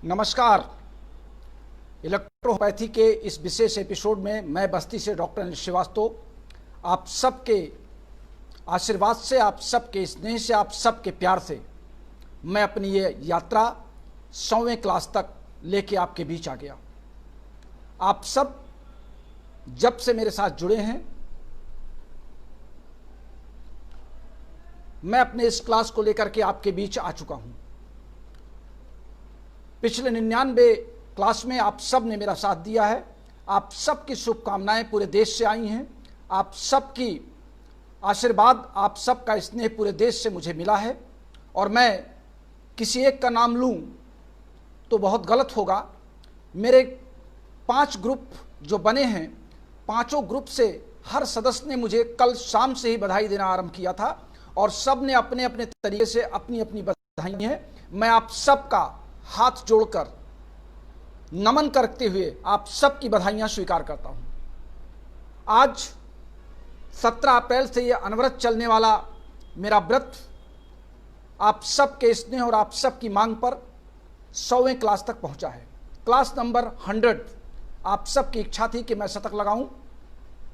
नमस्कार। इलेक्ट्रोपैथी के इस विशेष एपिसोड में मैं बस्ती से डॉक्टर अनिल श्रीवास्तव आप सबके आशीर्वाद से, आप सबके स्नेह से, आप सबके प्यार से मैं अपनी ये यात्रा 100वें क्लास तक लेके आपके बीच आ गया। आप सब जब से मेरे साथ जुड़े हैं, मैं अपने इस क्लास को लेकर के आपके बीच आ चुका हूं। पिछले 99 क्लास में आप सब ने मेरा साथ दिया है। आप सबकी शुभकामनाएं पूरे देश से आई हैं। आप सबकी आशीर्वाद, आप सबका स्नेह पूरे देश से मुझे मिला है। और मैं किसी एक का नाम लूं तो बहुत गलत होगा। मेरे 5 ग्रुप जो बने हैं, पांचों ग्रुप से हर सदस्य ने मुझे कल शाम से ही बधाई देना आरंभ किया था और सब ने अपने अपने तरीके से अपनी अपनी बधाई हैं। मैं आप सबका हाथ जोड़कर नमन करते हुए आप सबकी बधाइयां स्वीकार करता हूं। आज 17 अप्रैल से यह अनवरत चलने वाला मेरा व्रत आप सबके स्नेह और आप सबकी मांग पर 100वें क्लास तक पहुंचा है। Class number 100। आप सबकी इच्छा थी कि मैं शतक लगाऊं।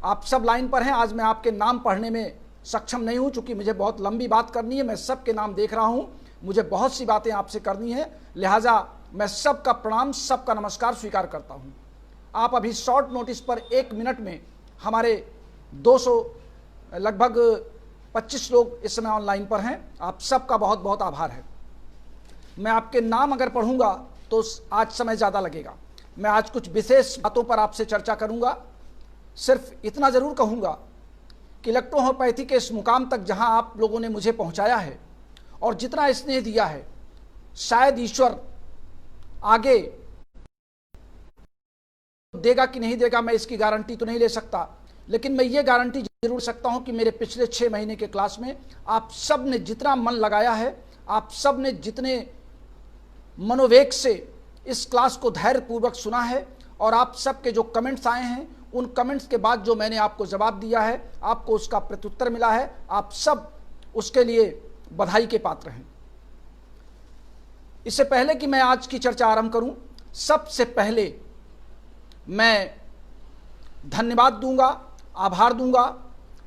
आप सब लाइन पर हैं। आज मैं आपके नाम पढ़ने में सक्षम नहीं हूं, चूंकि मुझे बहुत लंबी बात करनी है। मैं सबके नाम देख रहा हूं, मुझे बहुत सी बातें आपसे करनी है, लिहाजा मैं सबका प्रणाम, सबका नमस्कार स्वीकार करता हूं। आप अभी शॉर्ट नोटिस पर 1 मिनट में हमारे 200 लगभग 25 लोग इस समय ऑनलाइन पर हैं। आप सबका बहुत बहुत आभार है। मैं आपके नाम अगर पढ़ूंगा तो आज समय ज़्यादा लगेगा। मैं आज कुछ विशेष बातों पर आपसे चर्चा करूंगा। सिर्फ इतना ज़रूर कहूँगा कि इलेक्ट्रोहोम्योपैथी के इस मुकाम तक जहां आप लोगों ने मुझे पहुंचाया है और जितना स्नेह दिया है, शायद ईश्वर आगे देगा कि नहीं देगा, मैं इसकी गारंटी तो नहीं ले सकता, लेकिन मैं ये गारंटी जरूर सकता हूं कि मेरे पिछले 6 महीने के क्लास में आप सब ने जितना मन लगाया है, आप सब ने जितने मनोवेग से इस क्लास को धैर्यपूर्वक सुना है और आप सबके जो कमेंट्स आए हैं, उन कमेंट्स के बाद जो मैंने आपको जवाब दिया है, आपको उसका प्रत्युत्तर मिला है, आप सब उसके लिए बधाई के पात्र हैं। इससे पहले कि मैं आज की चर्चा आरंभ करूं, सबसे पहले मैं धन्यवाद दूंगा, आभार दूंगा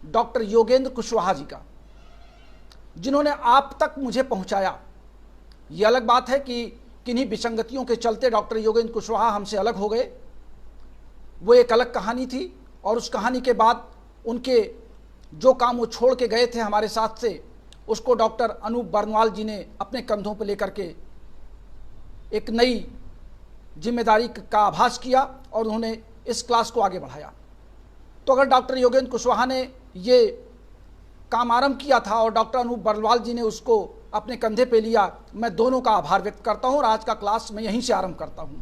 डॉक्टर योगेंद्र कुशवाहा जी का, जिन्होंने आप तक मुझे पहुंचाया। यह अलग बात है कि किन्हीं विसंगतियों के चलते डॉक्टर योगेंद्र कुशवाहा हमसे अलग हो गए। वो एक अलग कहानी थी और उस कहानी के बाद उनके जो काम वो छोड़ के गए थे हमारे साथ से, उसको डॉक्टर अनूप बर्नवाल जी ने अपने कंधों पर लेकर के एक नई जिम्मेदारी का आभास किया और उन्होंने इस क्लास को आगे बढ़ाया। तो अगर डॉक्टर योगेंद्र कुशवाहा ने ये काम आरंभ किया था और डॉक्टर अनूप बर्नवाल जी ने उसको अपने कंधे पे लिया, मैं दोनों का आभार व्यक्त करता हूं और आज का क्लास मैं यहीं से आरंभ करता हूं।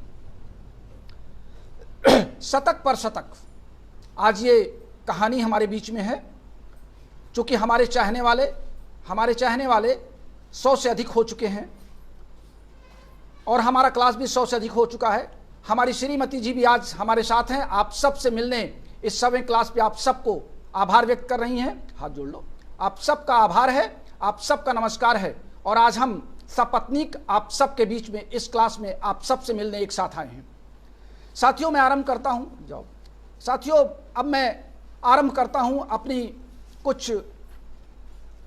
शतक पर शतक, आज ये कहानी हमारे बीच में है। चूँकि हमारे चाहने वाले 100 से अधिक हो चुके हैं और हमारा क्लास भी 100 से अधिक हो चुका है। हमारी श्रीमती जी भी आज हमारे साथ हैं। आप सब से मिलने इस 100वें क्लास पे आप सबको आभार व्यक्त कर रही हैं। हाथ जोड़ लो। आप सबका आभार है, आप सबका नमस्कार है। और आज हम सपत्नीक आप सबके बीच में इस क्लास में आप सबसे मिलने एक साथ आए हैं। साथियों, मैं आरंभ करता हूं। जाओ साथियों, अब मैं आरंभ करता हूं अपनी कुछ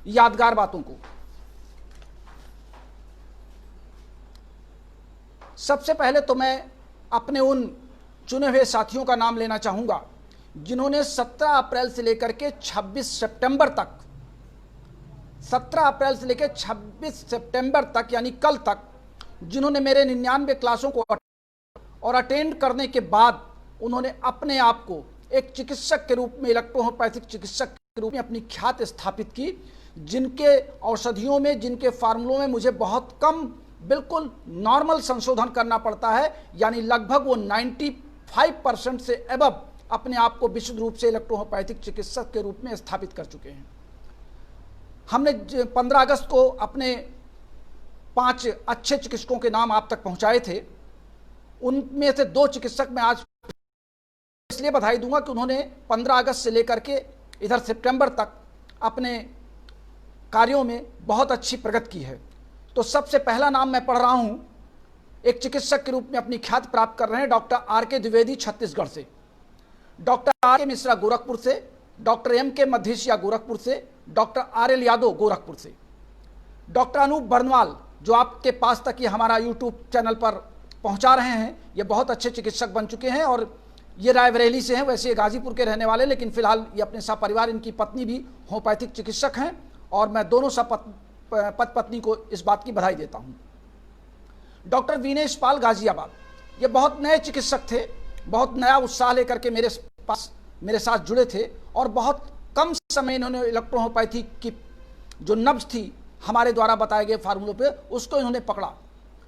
यादगार बातों को। सबसे पहले तो मैं अपने उन चुने हुए साथियों का नाम लेना चाहूंगा जिन्होंने 17 अप्रैल से लेकर के 26 सितंबर तक 17 अप्रैल से लेकर 26 सितंबर तक यानी कल तक जिन्होंने मेरे 99 क्लासों को और अटेंड करने के बाद उन्होंने अपने आप को एक चिकित्सक के रूप में, इलेक्ट्रोहोम्योपैथिक चिकित्सक के रूप में अपनी ख्याति स्थापित की, जिनके औषधियों में, जिनके फार्मूलों में मुझे बहुत कम, बिल्कुल नॉर्मल संशोधन करना पड़ता है, यानी लगभग वो 95% से एबव अपने आप को विशुद्ध रूप से इलेक्ट्रोहोम्योपैथिक चिकित्सक के रूप में स्थापित कर चुके हैं। हमने 15 अगस्त को अपने 5 अच्छे चिकित्सकों के नाम आप तक पहुंचाए थे। उनमें से 2 चिकित्सक मैं आज इसलिए बधाई दूंगा कि उन्होंने 15 अगस्त से लेकर के इधर सितंबर तक अपने कार्यों में बहुत अच्छी प्रगति की है। तो सबसे पहला नाम मैं पढ़ रहा हूं एक चिकित्सक के रूप में अपनी ख्याति प्राप्त कर रहे हैं डॉक्टर आर के द्विवेदी छत्तीसगढ़ से, डॉक्टर आर के मिश्रा गोरखपुर से, डॉक्टर एम के मधेशिया गोरखपुर से, doctor R L Yadav Gorakhpur से, डॉक्टर अनूप बर्नवाल जो आपके पास तक ये हमारा यूट्यूब चैनल पर पहुंचा रहे हैं, ये बहुत अच्छे चिकित्सक बन चुके हैं और ये रायबरेली से हैं, वैसे ये गाजीपुर के रहने वाले, लेकिन फिलहाल ये अपने सपरिवार, इनकी पत्नी भी होम्योपैथिक चिकित्सक हैं और मैं दोनों पति पत्नी को इस बात की बधाई देता हूं। डॉक्टर विनेश पाल गाजियाबाद, ये बहुत नए चिकित्सक थे, बहुत नया उत्साह लेकर के मेरे साथ जुड़े थे और बहुत कम समय इन्होंने इलेक्ट्रोहोम्योपैथी की जो नब्ज थी हमारे द्वारा बताए गए फार्मूलों पे, उसको इन्होंने पकड़ा।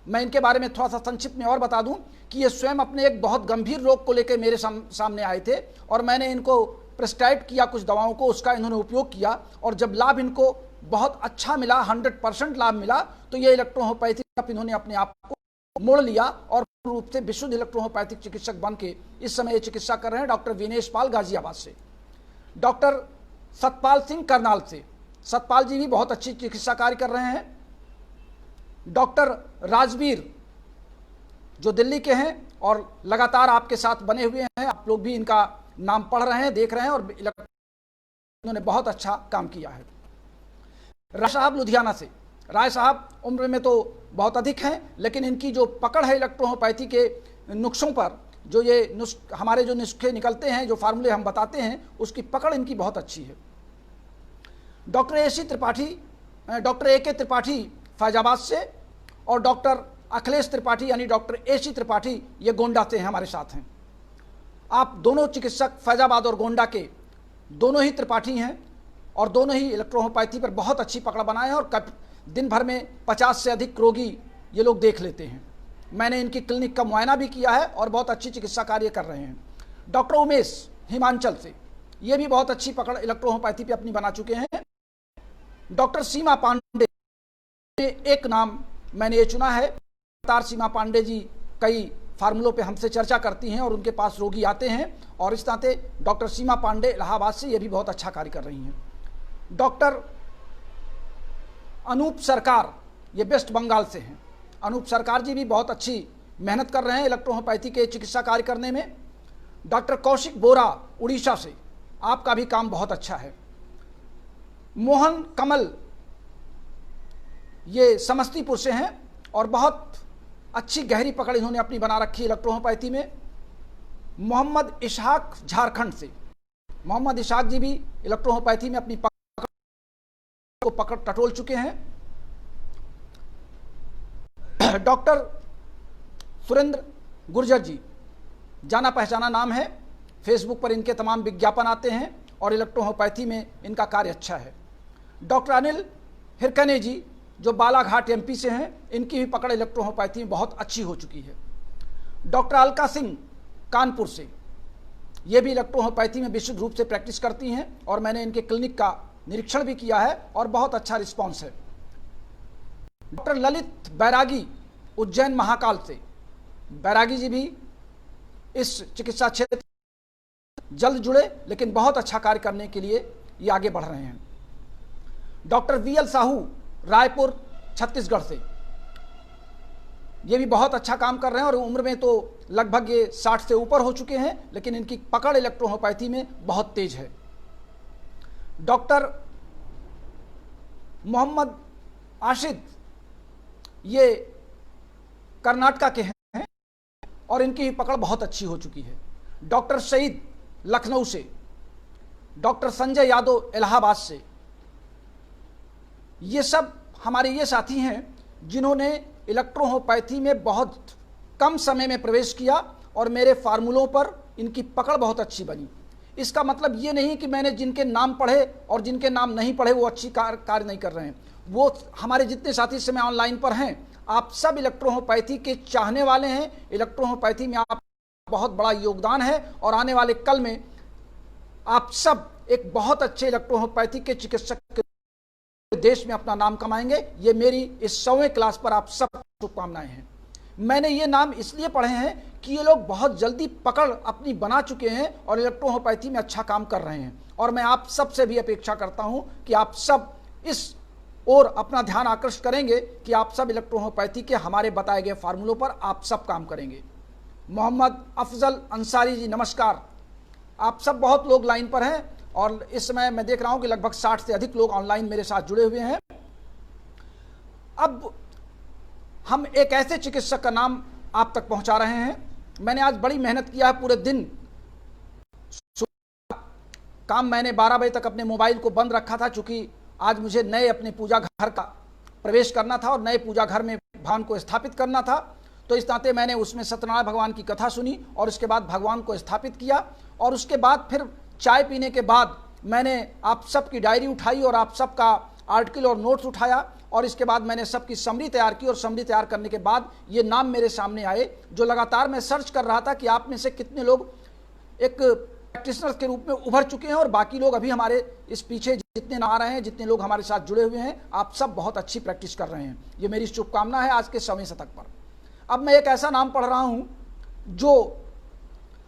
मैं इनके बारे में थोड़ा सा संक्षिप्त में और बता दूं कि ये स्वयं अपने एक बहुत गंभीर रोग को लेकर मेरे सामने आए थे और मैंने इनको प्रिस्क्राइब किया कुछ दवाओं को, उसका इन्होंने उपयोग किया और जब लाभ इनको बहुत अच्छा मिला, 100% लाभ मिला, तो ये इलेक्ट्रोहोम्योपैथी इन्होंने अपने आप को मोड़ लिया और पूर्ण रूप से विशुद्ध इलेक्ट्रोहोम्योपैथिक चिकित्सक बन के इस समय ये चिकित्सा कर रहे हैं। डॉक्टर विनेश पाल गाजियाबाद से, डॉक्टर सतपाल सिंह करनाल से, सतपाल जी भी बहुत अच्छी चिकित्सा कार्य कर रहे हैं। डॉक्टर राजवीर जो दिल्ली के हैं और लगातार आपके साथ बने हुए हैं, आप लोग भी इनका नाम पढ़ रहे हैं, देख रहे हैं और इन्होंने बहुत अच्छा काम किया है। राय साहब लुधियाना से, राय साहब उम्र में तो बहुत अधिक हैं, लेकिन इनकी जो पकड़ है इलेक्ट्रोहोम्योपैथी के नुस्खों पर, जो ये हमारे जो नुस्खे निकलते हैं, जो फार्मूले हम बताते हैं, उसकी पकड़ इनकी बहुत अच्छी है। डॉक्टर ए के त्रिपाठी फैजाबाद से और डॉक्टर अखिलेश त्रिपाठी यानी डॉक्टर AC त्रिपाठी ये गोंडा से हैं, हमारे साथ हैं। आप दोनों चिकित्सक फैजाबाद और गोंडा के दोनों ही त्रिपाठी हैं और दोनों ही इलेक्ट्रोहोम्योपैथी पर बहुत अच्छी पकड़ बनाए हैं और दिन भर में 50 से अधिक रोगी ये लोग देख लेते हैं। मैंने इनकी क्लिनिक का मुआयना भी किया है और बहुत अच्छी चिकित्सा कार्य कर रहे हैं। डॉक्टर उमेश हिमाचल से, ये भी बहुत अच्छी पकड़ इलेक्ट्रोहोम्योपैथी पे अपनी बना चुके हैं। डॉक्टर सीमा पांडे, एक नाम मैंने ये चुना है, सीमा पांडे जी कई फार्मूलों पे हमसे चर्चा करती हैं और उनके पास रोगी आते हैं और इस नाते डॉक्टर सीमा पांडे इलाहाबाद से ये भी बहुत अच्छा कार्य कर रही हैं। डॉक्टर अनूप सरकार, ये वेस्ट बंगाल से हैं, अनूप सरकार जी भी बहुत अच्छी मेहनत कर रहे हैं इलेक्ट्रोहोम्योपैथी के चिकित्सा कार्य करने में। डॉक्टर कौशिक बोरा उड़ीसा से, आपका भी काम बहुत अच्छा है। मोहन कमल ये समस्तीपुर से हैं और बहुत अच्छी गहरी पकड़ इन्होंने अपनी बना रखी इलेक्ट्रोहोम्योपैथी में। मोहम्मद इशहाक झारखंड से, मोहम्मद इशहाक जी भी इलेक्ट्रोहोम्योपैथी में अपनी पकड़ टटोल चुके हैं। डॉक्टर सुरेंद्र गुर्जर जी, जाना पहचाना नाम है, फेसबुक पर इनके तमाम विज्ञापन आते हैं और इलेक्ट्रोहोम्योपैथी में इनका कार्य अच्छा है। डॉक्टर अनिल हिरकने जी जो बालाघाट MP से हैं, इनकी भी पकड़ इलेक्ट्रोहोम्योपैथी में बहुत अच्छी हो चुकी है। डॉक्टर अलका सिंह कानपुर से, ये भी इलेक्ट्रोहोम्योपैथी में विशुद्ध रूप से प्रैक्टिस करती हैं और मैंने इनके क्लिनिक का निरीक्षण भी किया है और बहुत अच्छा रिस्पांस है। डॉक्टर ललित बैरागी उज्जैन महाकाल से, बैरागी जी भी इस चिकित्सा क्षेत्र जल्द जुड़े, लेकिन बहुत अच्छा कार्य करने के लिए ये आगे बढ़ रहे हैं। डॉक्टर VL साहू रायपुर छत्तीसगढ़ से, ये भी बहुत अच्छा काम कर रहे हैं और उम्र में तो लगभग ये 60 से ऊपर हो चुके हैं, लेकिन इनकी पकड़ इलेक्ट्रोहोम्योपैथी में बहुत तेज है। डॉक्टर मोहम्मद आशिद ये कर्नाटका के हैं और इनकी पकड़ बहुत अच्छी हो चुकी है। डॉक्टर सईद लखनऊ से, डॉक्टर संजय यादव इलाहाबाद से, ये सब हमारे ये साथी हैं जिन्होंने इलेक्ट्रोहोम्योपैथी में बहुत कम समय में प्रवेश किया और मेरे फार्मूलों पर इनकी पकड़ बहुत अच्छी बनी। इसका मतलब ये नहीं कि मैंने जिनके नाम पढ़े और जिनके नाम नहीं पढ़े वो अच्छी कार्य नहीं कर रहे हैं। वो हमारे जितने साथी इस समय ऑनलाइन पर हैं, आप सब इलेक्ट्रोहोम्योपैथी के चाहने वाले हैं। इलेक्ट्रोहोम्योपैथी में आप बहुत बड़ा योगदान है और आने वाले कल में आप सब एक बहुत अच्छे इलेक्ट्रोहोम्योपैथी के चिकित्सक देश में अपना नाम कमाएंगे। ये मेरी इस 100वें क्लास पर आप सब शुभकामनाएं हैं। मैंने ये नाम इसलिए पढ़े हैं कि ये लोग बहुत जल्दी पकड़ अपनी बना चुके हैं और इलेक्ट्रोहोम्योपैथी में अच्छा काम कर रहे हैं और मैं आप सब से भी अपेक्षा करता हूं कि आप सब इस और अपना ध्यान आकर्षित करेंगे कि आप सब इलेक्ट्रोहोम्योपैथी के हमारे बताए गए फार्मूलों पर आप सब काम करेंगे। मोहम्मद अफजल अंसारी जी नमस्कार। आप सब बहुत लोग लाइन पर हैं और इस समय मैं देख रहा हूं कि लगभग 60 से अधिक लोग ऑनलाइन मेरे साथ जुड़े हुए हैं। अब हम एक ऐसे चिकित्सक का नाम आप तक पहुंचा रहे हैं। मैंने आज बड़ी मेहनत किया है, पूरे दिन काम मैंने 12 बजे तक अपने मोबाइल को बंद रखा था, चूंकि आज मुझे नए अपने पूजा घर का प्रवेश करना था और नए पूजा घर में भवन को स्थापित करना था। तो इस नाते मैंने उसमें सत्यनारायण भगवान की कथा सुनी और उसके बाद भगवान को स्थापित किया और उसके बाद फिर चाय पीने के बाद मैंने आप सबकी डायरी उठाई और आप सबका आर्टिकल और नोट्स उठाया और इसके बाद मैंने सबकी समरी तैयार की और समरी तैयार करने के बाद ये नाम मेरे सामने आए जो लगातार मैं सर्च कर रहा था कि आप में से कितने लोग एक प्रैक्टिशनर्स के रूप में उभर चुके हैं और बाकी लोग अभी हमारे इस पीछे जितने ना आ रहे हैं, जितने लोग हमारे साथ जुड़े हुए हैं, आप सब बहुत अच्छी प्रैक्टिस कर रहे हैं। ये मेरी शुभकामना है आज के समय शतक पर। अब मैं एक ऐसा नाम पढ़ रहा हूँ जो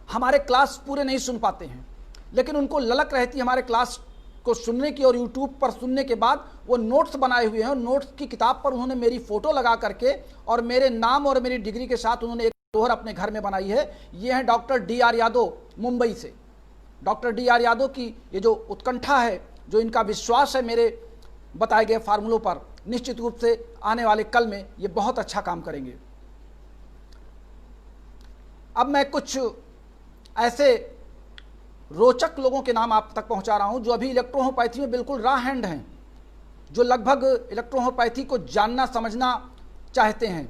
हमारे क्लास पूरे नहीं सुन पाते हैं, लेकिन उनको ललक रहती है हमारे क्लास को सुनने की और यूट्यूब पर सुनने के बाद वो नोट्स बनाए हुए हैं और नोट्स की किताब पर उन्होंने मेरी फोटो लगा करके और मेरे नाम और मेरी डिग्री के साथ उन्होंने एक दोहर अपने घर में बनाई है। ये है डॉक्टर D.R. यादव मुंबई से। Doctor D.R. यादव की ये जो उत्कंठा है, जो इनका विश्वास है मेरे बताए गए फार्मूलों पर, निश्चित रूप से आने वाले कल में ये बहुत अच्छा काम करेंगे। अब मैं कुछ ऐसे रोचक लोगों के नाम आप तक पहुंचा रहा हूं जो अभी इलेक्ट्रोहोम्योपैथी में बिल्कुल रॉ हैंड हैं, जो लगभग इलेक्ट्रोहोम्योपैथी को जानना समझना चाहते हैं।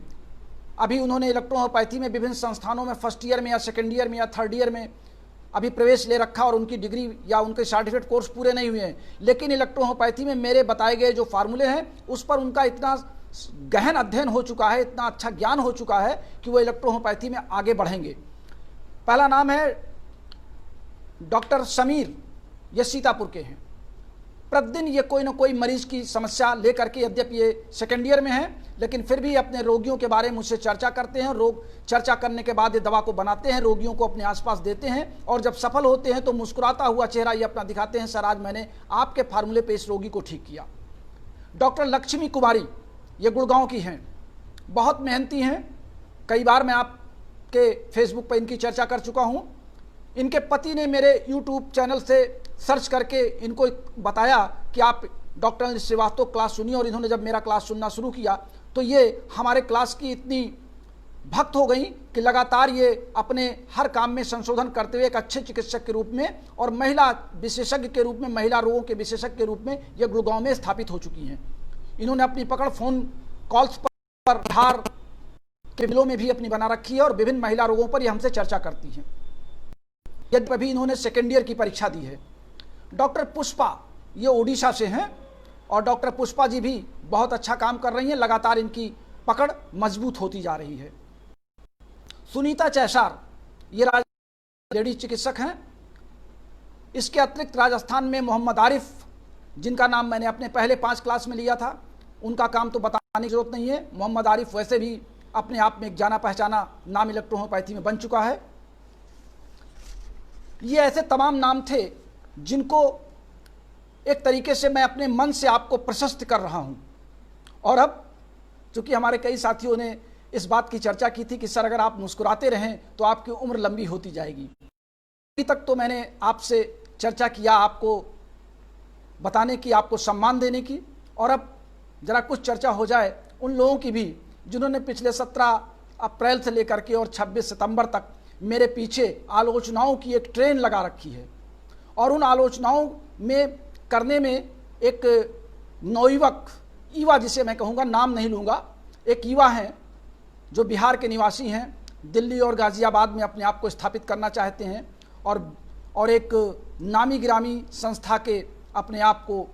अभी उन्होंने इलेक्ट्रोहोम्योपैथी में विभिन्न संस्थानों में फर्स्ट ईयर में या सेकेंड ईयर में या थर्ड ईयर में अभी प्रवेश ले रखा और उनकी डिग्री या उनके सर्टिफिकेट कोर्स पूरे नहीं हुए हैं, लेकिन इलेक्ट्रोहोम्योपैथी में मेरे बताए गए जो फार्मूले हैं उस पर उनका इतना गहन अध्ययन हो चुका है, इतना अच्छा ज्ञान हो चुका है कि वो इलेक्ट्रोहोम्योपैथी में आगे बढ़ेंगे। पहला नाम है डॉक्टर समीर, ये सीतापुर के हैं। प्रतिदिन ये कोई ना कोई मरीज की समस्या लेकर के, यद्यपि ये सेकेंड ईयर में है लेकिन फिर भी अपने रोगियों के बारे में मुझसे चर्चा करते हैं। रोग चर्चा करने के बाद ये दवा को बनाते हैं, रोगियों को अपने आसपास देते हैं और जब सफल होते हैं तो मुस्कुराता हुआ चेहरा ये अपना दिखाते हैं, सर आज मैंने आपके फार्मूले पे इस रोगी को ठीक किया। डॉक्टर लक्ष्मी कुमारी, ये गुड़गांव की हैं, बहुत मेहनती हैं। कई बार मैं आपके फेसबुक पर इनकी चर्चा कर चुका हूँ। इनके पति ने मेरे यूट्यूब चैनल से सर्च करके इनको बताया कि आप डॉक्टर श्रीवास्तव क्लास सुनिए और इन्होंने जब मेरा क्लास सुनना शुरू किया तो ये हमारे क्लास की इतनी भक्त हो गई कि लगातार ये अपने हर काम में संशोधन करते हुए एक अच्छे चिकित्सक के रूप में और महिला विशेषज्ञ के रूप में, महिला रोगों के विशेषज्ञ के रूप में ये गुड़गांव में स्थापित हो चुकी हैं। इन्होंने अपनी पकड़ फोन कॉल्स पर बिहार के जिलों में भी अपनी बना रखी है और विभिन्न महिला रोगों पर ये हमसे चर्चा करती हैं। यद्यपि इन्होंने सेकेंड ईयर की परीक्षा दी है। डॉक्टर पुष्पा, ये ओडिशा से हैं और डॉक्टर पुष्पा जी भी बहुत अच्छा काम कर रही हैं, लगातार इनकी पकड़ मजबूत होती जा रही है। सुनीता चैसार, ये लेडीज चिकित्सक हैं। इसके अतिरिक्त राजस्थान में मोहम्मद आरिफ, जिनका नाम मैंने अपने पहले 5 क्लास में लिया था, उनका काम तो बताने की जरूरत नहीं है। मोहम्मद आरिफ वैसे भी अपने आप में एक जाना पहचाना नाम इलेक्ट्रोहोम्योपैथी में बन चुका है। ये ऐसे तमाम नाम थे जिनको एक तरीके से मैं अपने मन से आपको प्रशस्त कर रहा हूं। और अब चूंकि हमारे कई साथियों ने इस बात की चर्चा की थी कि सर अगर आप मुस्कुराते रहें तो आपकी उम्र लंबी होती जाएगी। अभी तक तो मैंने आपसे चर्चा किया आपको बताने की, आपको सम्मान देने की, और अब जरा कुछ चर्चा हो जाए उन लोगों की भी जिन्होंने पिछले 17 अप्रैल से लेकर के और 26 सितंबर तक मेरे पीछे आलोचनाओं की एक ट्रेन लगा रखी है। और उन आलोचनाओं में करने में एक नौयुवक युवा, जिसे मैं कहूँगा, नाम नहीं लूँगा, एक युवा हैं जो बिहार के निवासी हैं, दिल्ली और गाज़ियाबाद में अपने आप को स्थापित करना चाहते हैं और एक नामी गिरामी संस्था के अपने आप को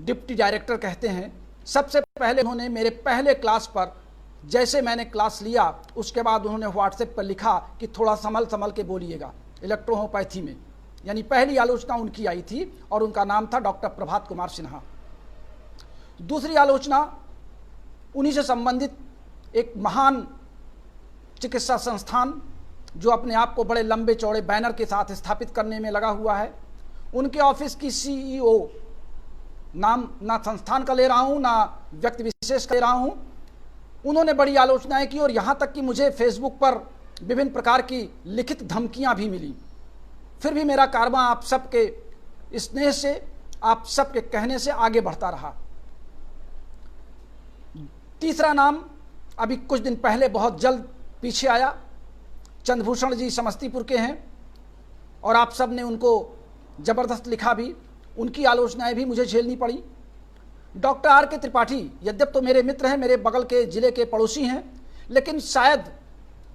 डिप्टी डायरेक्टर कहते हैं। सबसे पहले उन्होंने मेरे पहले क्लास पर, जैसे मैंने क्लास लिया उसके बाद उन्होंने व्हाट्सएप पर लिखा कि थोड़ा संभल के बोलिएगा इलेक्ट्रोहोम्योपैथी में, यानी पहली आलोचना उनकी आई थी और उनका नाम था डॉक्टर प्रभात कुमार सिन्हा। दूसरी आलोचना उन्हीं से संबंधित एक महान चिकित्सा संस्थान जो अपने आप को बड़े लंबे चौड़े बैनर के साथ स्थापित करने में लगा हुआ है, उनके ऑफिस की CEO नाम ना संस्थान का ले रहा हूं ना व्यक्ति विशेष का ले रहा हूं, उन्होंने बड़ी आलोचनाएं की और यहां तक कि मुझे फेसबुक पर विभिन्न प्रकार की लिखित धमकियां भी मिली। फिर भी मेरा कारवां आप सबके स्नेह से, आप सबके कहने से आगे बढ़ता रहा। तीसरा नाम अभी कुछ दिन पहले बहुत जल्द पीछे आया। चंद्रभूषण जी समस्तीपुर के हैं और आप सब ने उनको जबरदस्त लिखा भी, उनकी आलोचनाएं भी मुझे झेलनी पड़ी। डॉक्टर आर के त्रिपाठी यद्यप तो मेरे मित्र हैं, मेरे बगल के जिले के पड़ोसी हैं, लेकिन शायद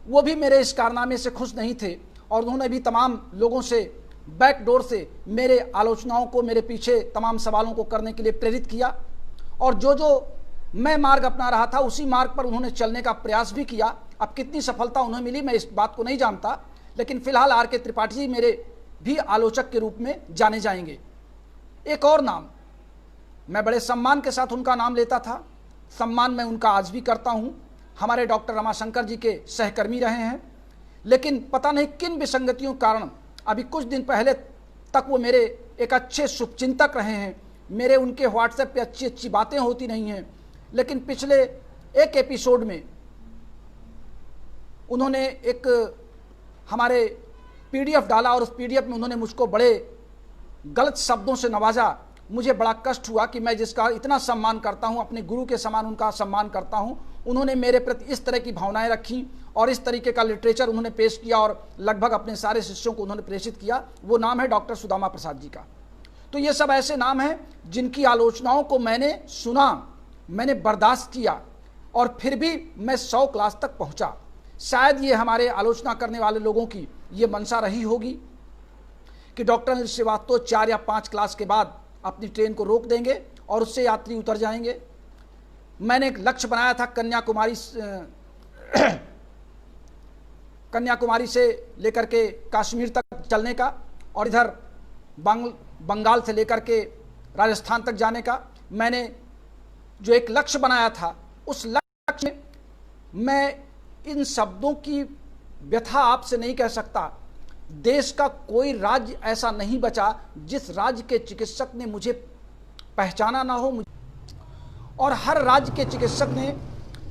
वो भी मेरे इस कारनामे से खुश नहीं थे और उन्होंने भी तमाम लोगों से बैकडोर से मेरे आलोचनाओं को, मेरे पीछे तमाम सवालों को करने के लिए प्रेरित किया और जो मैं मार्ग अपना रहा था उसी मार्ग पर उन्होंने चलने का प्रयास भी किया। अब कितनी सफलता उन्हें मिली मैं इस बात को नहीं जानता, लेकिन फिलहाल आर के त्रिपाठी जी मेरे भी आलोचक के रूप में जाने जाएंगे। एक और नाम, मैं बड़े सम्मान के साथ उनका नाम लेता था, सम्मान मैं उनका आज भी करता हूं, हमारे डॉक्टर रमाशंकर जी के सहकर्मी रहे हैं, लेकिन पता नहीं किन विसंगतियों के कारण अभी कुछ दिन पहले तक वो मेरे एक अच्छे शुभचिंतक रहे हैं। मेरे उनके व्हाट्सएप पे अच्छी अच्छी बातें होती नहीं हैं, लेकिन पिछले एक एपिसोड में उन्होंने एक हमारे पीडीएफ डाला और उस पीडीएफ में उन्होंने मुझको बड़े गलत शब्दों से नवाजा। मुझे बड़ा कष्ट हुआ कि मैं जिसका इतना सम्मान करता हूं, अपने गुरु के समान उनका सम्मान करता हूं, उन्होंने मेरे प्रति इस तरह की भावनाएं रखी और इस तरीके का लिटरेचर उन्होंने पेश किया और लगभग अपने सारे शिष्यों को उन्होंने प्रेषित किया। वो नाम है डॉक्टर सुदामा प्रसाद जी का। तो ये सब ऐसे नाम हैं जिनकी आलोचनाओं को मैंने सुना, मैंने बर्दाश्त किया और फिर भी मैं 100 क्लास तक पहुंचा। शायद ये हमारे आलोचना करने वाले लोगों की ये मंशा रही होगी कि डॉक्टर अनिल श्रीवास्तव 4 या 5 क्लास के बाद अपनी ट्रेन को रोक देंगे और उससे यात्री उतर जाएंगे। मैंने एक लक्ष्य बनाया था कन्याकुमारी से लेकर के कश्मीर तक चलने का और इधर बंगाल से लेकर के राजस्थान तक जाने का। मैंने जो एक लक्ष्य बनाया था उस लक्ष्य में मैं इन शब्दों की व्यथा आपसे नहीं कह सकता। देश का कोई राज्य ऐसा नहीं बचा जिस राज्य के चिकित्सक ने मुझे पहचाना ना हो, और हर राज्य के चिकित्सक ने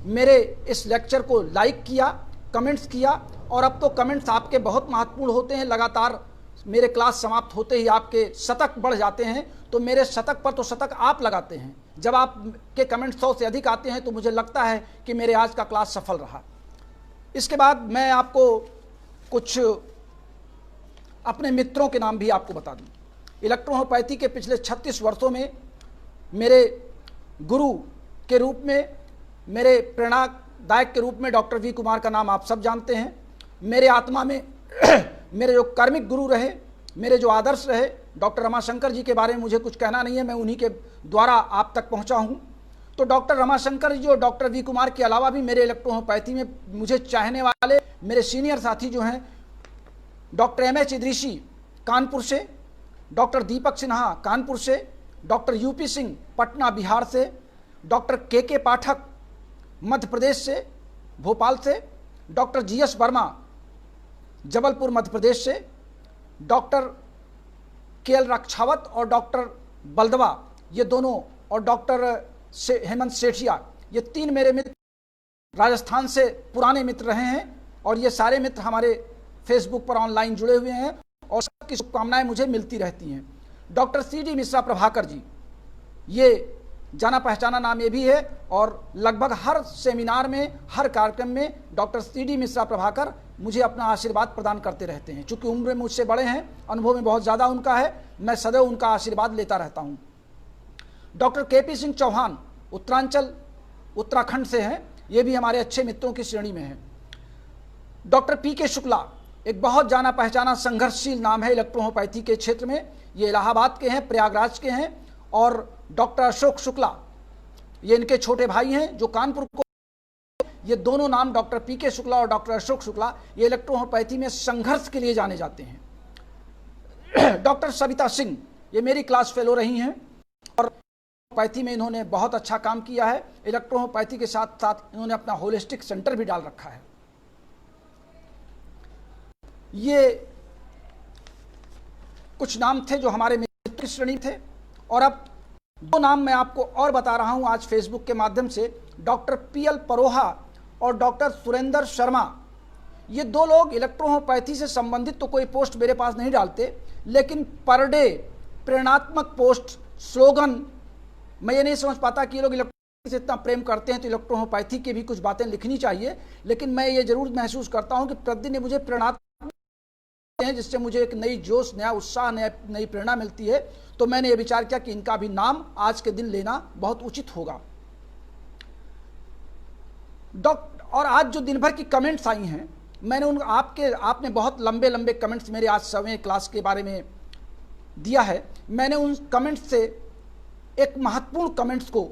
मेरे इस लेक्चर को लाइक किया, कमेंट्स किया और अब तो कमेंट्स आपके बहुत महत्वपूर्ण होते हैं। लगातार मेरे क्लास समाप्त होते ही आपके शतक बढ़ जाते हैं, तो मेरे शतक पर तो शतक आप लगाते हैं। जब आपके कमेंट्स 100 से अधिक आते हैं तो मुझे लगता है कि मेरे आज का क्लास सफल रहा। इसके बाद मैं आपको कुछ अपने मित्रों के नाम भी आपको बता दूं। इलेक्ट्रोहोम्योपैथी के पिछले 36 वर्षों में मेरे गुरु के रूप में, मेरे प्रेरणादायक के रूप में डॉक्टर वी कुमार का नाम आप सब जानते हैं। मेरे आत्मा में मेरे जो कार्मिक गुरु रहे, मेरे जो आदर्श रहे, डॉक्टर रमाशंकर जी के बारे में मुझे कुछ कहना नहीं है, मैं उन्हीं के द्वारा आप तक पहुंचा हूं। तो डॉक्टर रमाशंकर जी और डॉक्टर वी कुमार के अलावा भी मेरे इलेक्ट्रोहोम्योपैथी में मुझे चाहने वाले मेरे सीनियर साथी जो हैं, डॉक्टर एम.एच. इदरीसी कानपुर से, डॉक्टर दीपक सिन्हा कानपुर से, डॉक्टर यूपी सिंह पटना बिहार से, डॉक्टर के पाठक मध्य प्रदेश से, भोपाल से, डॉक्टर जी.एस. वर्मा जबलपुर मध्य प्रदेश से, डॉक्टर के.एल. रक्षावत और डॉक्टर बलदवा ये दोनों, और डॉक्टर हेमंत सेठिया, ये 3 मेरे मित्र राजस्थान से पुराने मित्र रहे हैं और ये सारे मित्र हमारे फेसबुक पर ऑनलाइन जुड़े हुए हैं और सबकी शुभकामनाएं मुझे मिलती रहती हैं। Doctor C D. मिश्रा प्रभाकर जी, ये जाना पहचाना नाम ये भी है और लगभग हर सेमिनार में, हर कार्यक्रम में डॉक्टर सी.डी. मिश्रा प्रभाकर मुझे अपना आशीर्वाद प्रदान करते रहते हैं। चूंकि उम्र में मुझसे बड़े हैं, अनुभव में बहुत ज़्यादा उनका है, मैं सदैव उनका आशीर्वाद लेता रहता हूँ। Doctor K P. सिंह चौहान उत्तरांचल उत्तराखंड से हैं, ये भी हमारे अच्छे मित्रों की श्रेणी में हैं। Doctor PK. शुक्ला एक बहुत जाना पहचाना संघर्षशील नाम है इलेक्ट्रोहोम्योपैथी के क्षेत्र में, ये इलाहाबाद के हैं, प्रयागराज के हैं। और डॉक्टर अशोक शुक्ला ये इनके छोटे भाई हैं जो कानपुर को, ये दोनों नाम डॉक्टर पी.के. शुक्ला और डॉक्टर अशोक शुक्ला ये इलेक्ट्रोहोम्योपैथी में संघर्ष के लिए जाने जाते हैं। डॉक्टर सविता सिंह ये मेरी क्लास फेलो रही हैं और होम्योपैथी में इन्होंने बहुत अच्छा काम किया है। इलेक्ट्रोहोम्योपैथी के साथ साथ इन्होंने अपना होलिस्टिक सेंटर भी डाल रखा है। ये कुछ नाम थे जो हमारे मित्र की श्रेणी थे और अब दो नाम मैं आपको और बता रहा हूं आज फेसबुक के माध्यम से, डॉक्टर पीएल परोहा और डॉक्टर सुरेंद्र शर्मा। ये दो लोग इलेक्ट्रोहोम्योपैथी से संबंधित तो कोई पोस्ट मेरे पास नहीं डालते, लेकिन पर डे प्रेरणात्मक पोस्ट, स्लोगन, मैं ये नहीं समझ पाता कि ये लोग इलेक्ट्रोहोम्योपैथी से इतना प्रेम करते हैं तो इलेक्ट्रोहोम्योपैथी की भी कुछ बातें लिखनी चाहिए। लेकिन मैं ये जरूर महसूस करता हूँ कि प्रतिदिन ये मुझे प्रेरणात्मक हैं, जिससे मुझे एक नई जोश, नया उत्साह, नई प्रेरणा मिलती है। तो मैंने ये विचार किया कि इनका भी नाम आज के दिन लेना बहुत उचित होगा। और आज जो दिन भर की कमेंट्स आई हैं, मैंने आपने बहुत लंबे लंबे कमेंट्स मेरे आज समय क्लास के बारे में दिया है। मैंने उन कमेंट्स से एक महत्वपूर्ण कमेंट्स को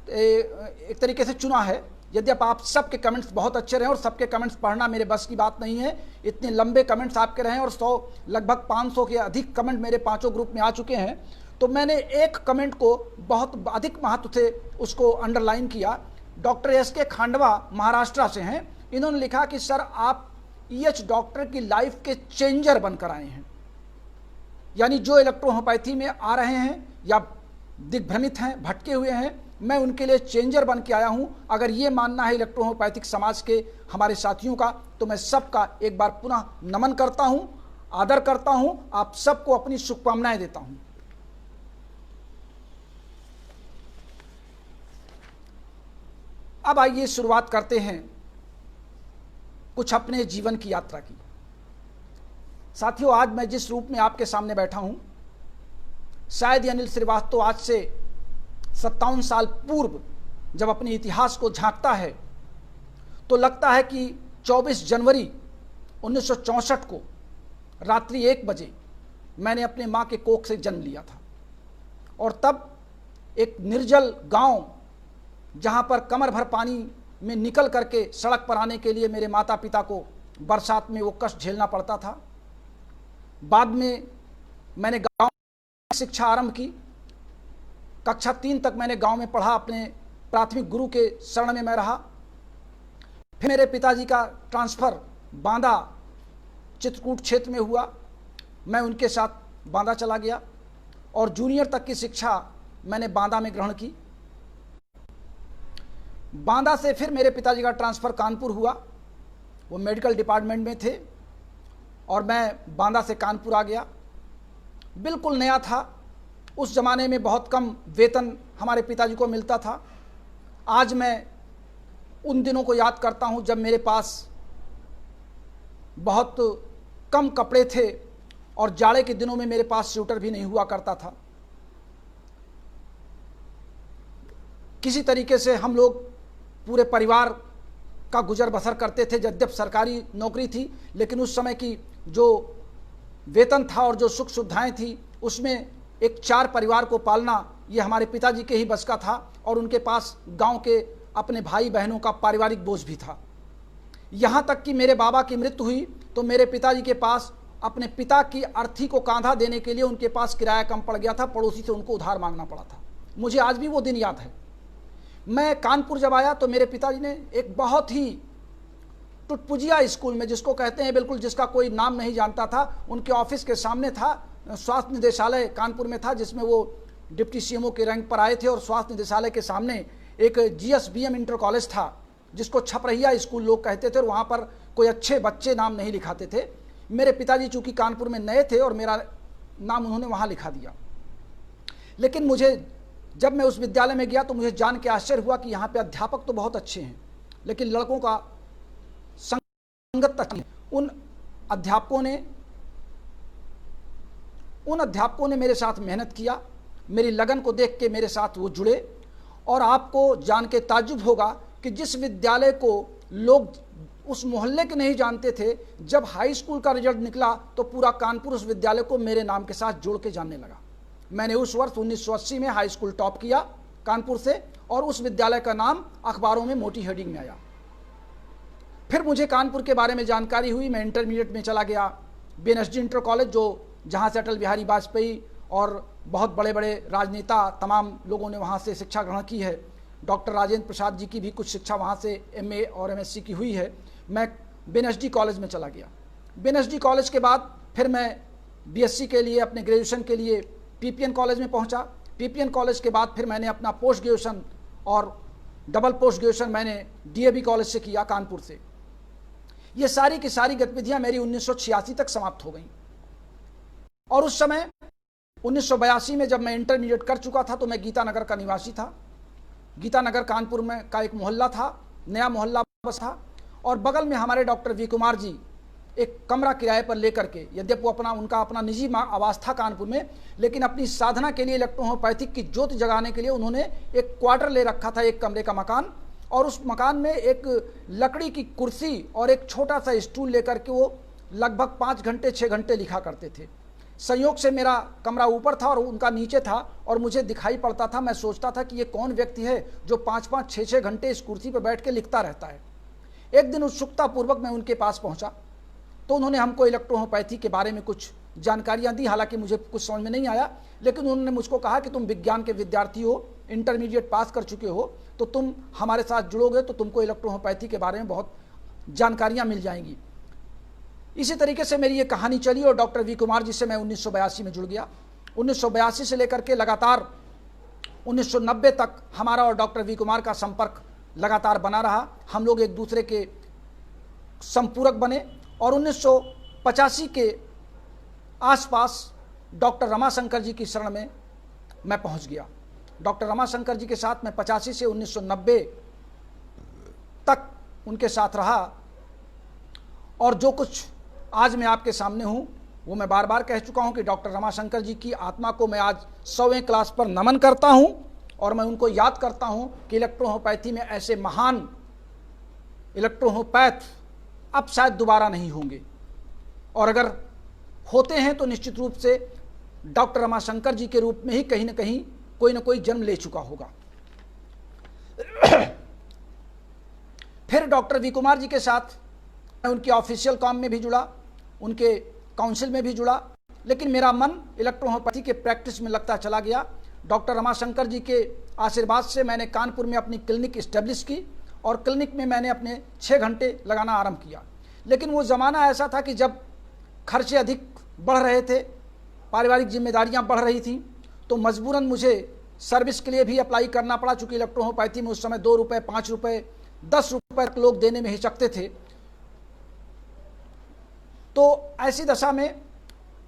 एक तरीके से चुना है। यदि आप सबके कमेंट्स बहुत अच्छे रहे और सबके कमेंट्स पढ़ना मेरे बस की बात नहीं है, इतने लंबे कमेंट्स आपके रहे और 100 लगभग 500 के अधिक कमेंट मेरे पांचों ग्रुप में आ चुके हैं, तो मैंने एक कमेंट को बहुत अधिक महत्व से उसको अंडरलाइन किया। Doctor S K. खांडवा महाराष्ट्र से हैं। इन्होंने लिखा कि सर आप EH डॉक्टर की लाइफ के चेंजर बनकर आए हैं। यानी जो इलेक्ट्रोहोम्योपैथी में आ रहे हैं या दिग्भ्रमित हैं, भटके हुए हैं, मैं उनके लिए चेंजर बन के आया हूं। अगर ये मानना है इलेक्ट्रोहोम्योपैथिक समाज के हमारे साथियों का, तो मैं सबका एक बार पुनः नमन करता हूं, आदर करता हूं, आप सबको अपनी शुभकामनाएं देता हूं। अब आइए शुरुआत करते हैं कुछ अपने जीवन की यात्रा की। साथियों, आज मैं जिस रूप में आपके सामने बैठा हूं, शायद ये अनिल श्रीवास्तव आज से 57 साल पूर्व जब अपने इतिहास को झांकता है तो लगता है कि 24 जनवरी 1964 को रात्रि 1 बजे मैंने अपने मां के कोख से जन्म लिया था। और तब एक निर्जल गांव, जहां पर कमर भर पानी में निकल करके सड़क पर आने के लिए मेरे माता पिता को बरसात में वो कष्ट झेलना पड़ता था। बाद में मैंने गांव में शिक्षा आरंभ की। कक्षा 3 तक मैंने गांव में पढ़ा, अपने प्राथमिक गुरु के शरण में मैं रहा। फिर मेरे पिताजी का ट्रांसफ़र बांदा चित्रकूट क्षेत्र में हुआ। मैं उनके साथ बांदा चला गया और जूनियर तक की शिक्षा मैंने बांदा में ग्रहण की। बांदा से फिर मेरे पिताजी का ट्रांसफ़र कानपुर हुआ। वो मेडिकल डिपार्टमेंट में थे और मैं बांदा से कानपुर आ गया। बिल्कुल नया था। उस ज़माने में बहुत कम वेतन हमारे पिताजी को मिलता था। आज मैं उन दिनों को याद करता हूं जब मेरे पास बहुत कम कपड़े थे और जाड़े के दिनों में मेरे पास स्वेटर भी नहीं हुआ करता था। किसी तरीके से हम लोग पूरे परिवार का गुजर बसर करते थे। यद्यप सरकारी नौकरी थी, लेकिन उस समय की जो वेतन था और जो सुख सुविधाएं थी, उसमें एक 4 परिवार को पालना ये हमारे पिताजी के ही बस का था। और उनके पास गांव के अपने भाई बहनों का पारिवारिक बोझ भी था। यहाँ तक कि मेरे बाबा की मृत्यु हुई तो मेरे पिताजी के पास अपने पिता की अर्थी को कांधा देने के लिए उनके पास किराया कम पड़ गया था। पड़ोसी से उनको उधार मांगना पड़ा था। मुझे आज भी वो दिन याद है। मैं कानपुर जब आया तो मेरे पिताजी ने एक बहुत ही टुटपुजिया स्कूल में, जिसको कहते हैं बिल्कुल, जिसका कोई नाम नहीं जानता था, उनके ऑफिस के सामने था, स्वास्थ्य निदेशालय कानपुर में था, जिसमें वो डिप्टी CMO के रैंक पर आए थे। और स्वास्थ्य निदेशालय के सामने एक GSBM इंटर कॉलेज था, जिसको छपरहिया स्कूल लोग कहते थे, और वहाँ पर कोई अच्छे बच्चे नाम नहीं लिखाते थे। मेरे पिताजी चूँकि कानपुर में नए थे और मेरा नाम उन्होंने वहाँ लिखा दिया। लेकिन मुझे, जब मैं उस विद्यालय में गया तो मुझे जान के आश्चर्य हुआ कि यहाँ पे अध्यापक तो बहुत अच्छे हैं, लेकिन लड़कों का संगत तक नहीं। उन अध्यापकों ने मेरे साथ मेहनत किया। मेरी लगन को देख के मेरे साथ वो जुड़े। और आपको जान के ताज्जुब होगा कि जिस विद्यालय को लोग उस मोहल्ले के नहीं जानते थे, जब हाई स्कूल का रिजल्ट निकला तो पूरा कानपुर उस विद्यालय को मेरे नाम के साथ जोड़ के जानने लगा। मैंने उस वर्ष 1980 में हाई स्कूल टॉप किया कानपुर से, और उस विद्यालय का नाम अखबारों में मोटी हेडिंग में आया। फिर मुझे कानपुर के बारे में जानकारी हुई। मैं इंटरमीडिएट में चला गया BNSD इंटर कॉलेज, जो जहाँ से अटल बिहारी वाजपेयी और बहुत बड़े बड़े राजनेता तमाम लोगों ने वहाँ से शिक्षा ग्रहण की है। डॉक्टर राजेंद्र प्रसाद जी की भी कुछ शिक्षा वहाँ से MA और MSc की हुई है। मैं BNSD कॉलेज में चला गया। BNSD कॉलेज के बाद फिर मैं BSc के लिए, अपने ग्रेजुएशन के लिए पीपीएन कॉलेज में पहुंचा। पीपीएन कॉलेज के बाद फिर मैंने अपना पोस्ट ग्रेजुएशन और डबल पोस्ट ग्रेजुएशन मैंने डीएवी कॉलेज से किया, कानपुर से। ये सारी की सारी गतिविधियां मेरी 1986 तक समाप्त हो गई। और उस समय 1982 में जब मैं इंटरमीडिएट कर चुका था तो मैं गीतानगर का निवासी था। गीतानगर कानपुर में का एक मोहल्ला था, नया मोहल्ला बस था, और बगल में हमारे डॉक्टर वी कुमार जी एक कमरा किराए पर लेकर के, यद्यपि वो उनका अपना निजी आवास था कानपुर में, लेकिन अपनी साधना के लिए, इलेक्ट्रोहोम्योपैथिक की ज्योत जगाने के लिए उन्होंने एक क्वार्टर ले रखा था, एक कमरे का मकान। और उस मकान में एक लकड़ी की कुर्सी और एक छोटा सा स्टूल लेकर के वो लगभग 5 घंटे 6 घंटे लिखा करते थे। संयोग से मेरा कमरा ऊपर था और उनका नीचे था, और मुझे दिखाई पड़ता था। मैं सोचता था कि ये कौन व्यक्ति है जो 5-5 6-6 घंटे इस कुर्सी पर बैठ के लिखता रहता है। एक दिन उत्सुकता पूर्वक मैं उनके पास पहुंचा तो उन्होंने हमको इलेक्ट्रोहोम्योपैथी के बारे में कुछ जानकारियां दी। हालांकि मुझे कुछ समझ में नहीं आया, लेकिन उन्होंने मुझको कहा कि तुम विज्ञान के विद्यार्थी हो, इंटरमीडिएट पास कर चुके हो, तो तुम हमारे साथ जुड़ोगे तो तुमको इलेक्ट्रोहोम्योपैथी के बारे में बहुत जानकारियां मिल जाएंगी। इसी तरीके से मेरी ये कहानी चली और डॉक्टर वी कुमार जी से मैं 1982 में जुड़ गया। 1982 से लेकर के लगातार 1990 तक हमारा और डॉक्टर वी कुमार का संपर्क लगातार बना रहा। हम लोग एक दूसरे के संपूरक बने और 1985 के आसपास डॉक्टर रमाशंकर जी की शरण में मैं पहुंच गया। डॉक्टर रमाशंकर जी के साथ मैं 85 से 1990 तक उनके साथ रहा, और जो कुछ आज मैं आपके सामने हूं वो मैं बार बार कह चुका हूं कि डॉक्टर रमाशंकर जी की आत्मा को मैं आज 100वें क्लास पर नमन करता हूं, और मैं उनको याद करता हूं कि इलेक्ट्रोहोम्योपैथी में ऐसे महान इलेक्ट्रोहोम्योपैथ अब शायद दोबारा नहीं होंगे, और अगर होते हैं तो निश्चित रूप से डॉक्टर रमाशंकर जी के रूप में ही कहीं न कोई जन्म ले चुका होगा। फिर डॉक्टर वी कुमार जी के साथ मैं उनके ऑफिशियल काम में भी जुड़ा, उनके काउंसिल में भी जुड़ा, लेकिन मेरा मन इलेक्ट्रोहोम्योपैथी के प्रैक्टिस में लगता चला गया। डॉक्टर रमाशंकर जी के आशीर्वाद से मैंने कानपुर में अपनी क्लिनिक इस्टेब्लिश की, और क्लिनिक में मैंने अपने 6 घंटे लगाना आरंभ किया। लेकिन वो ज़माना ऐसा था कि जब खर्चे अधिक बढ़ रहे थे, पारिवारिक जिम्मेदारियां बढ़ रही थीं, तो मजबूरन मुझे सर्विस के लिए भी अप्लाई करना पड़ा। चूँकि इलेक्ट्रोहोम्योपैथी में उस समय 2 रुपये, 5 रुपये, 10 रुपये लोग देने में हिचकते थे। तो ऐसी दशा में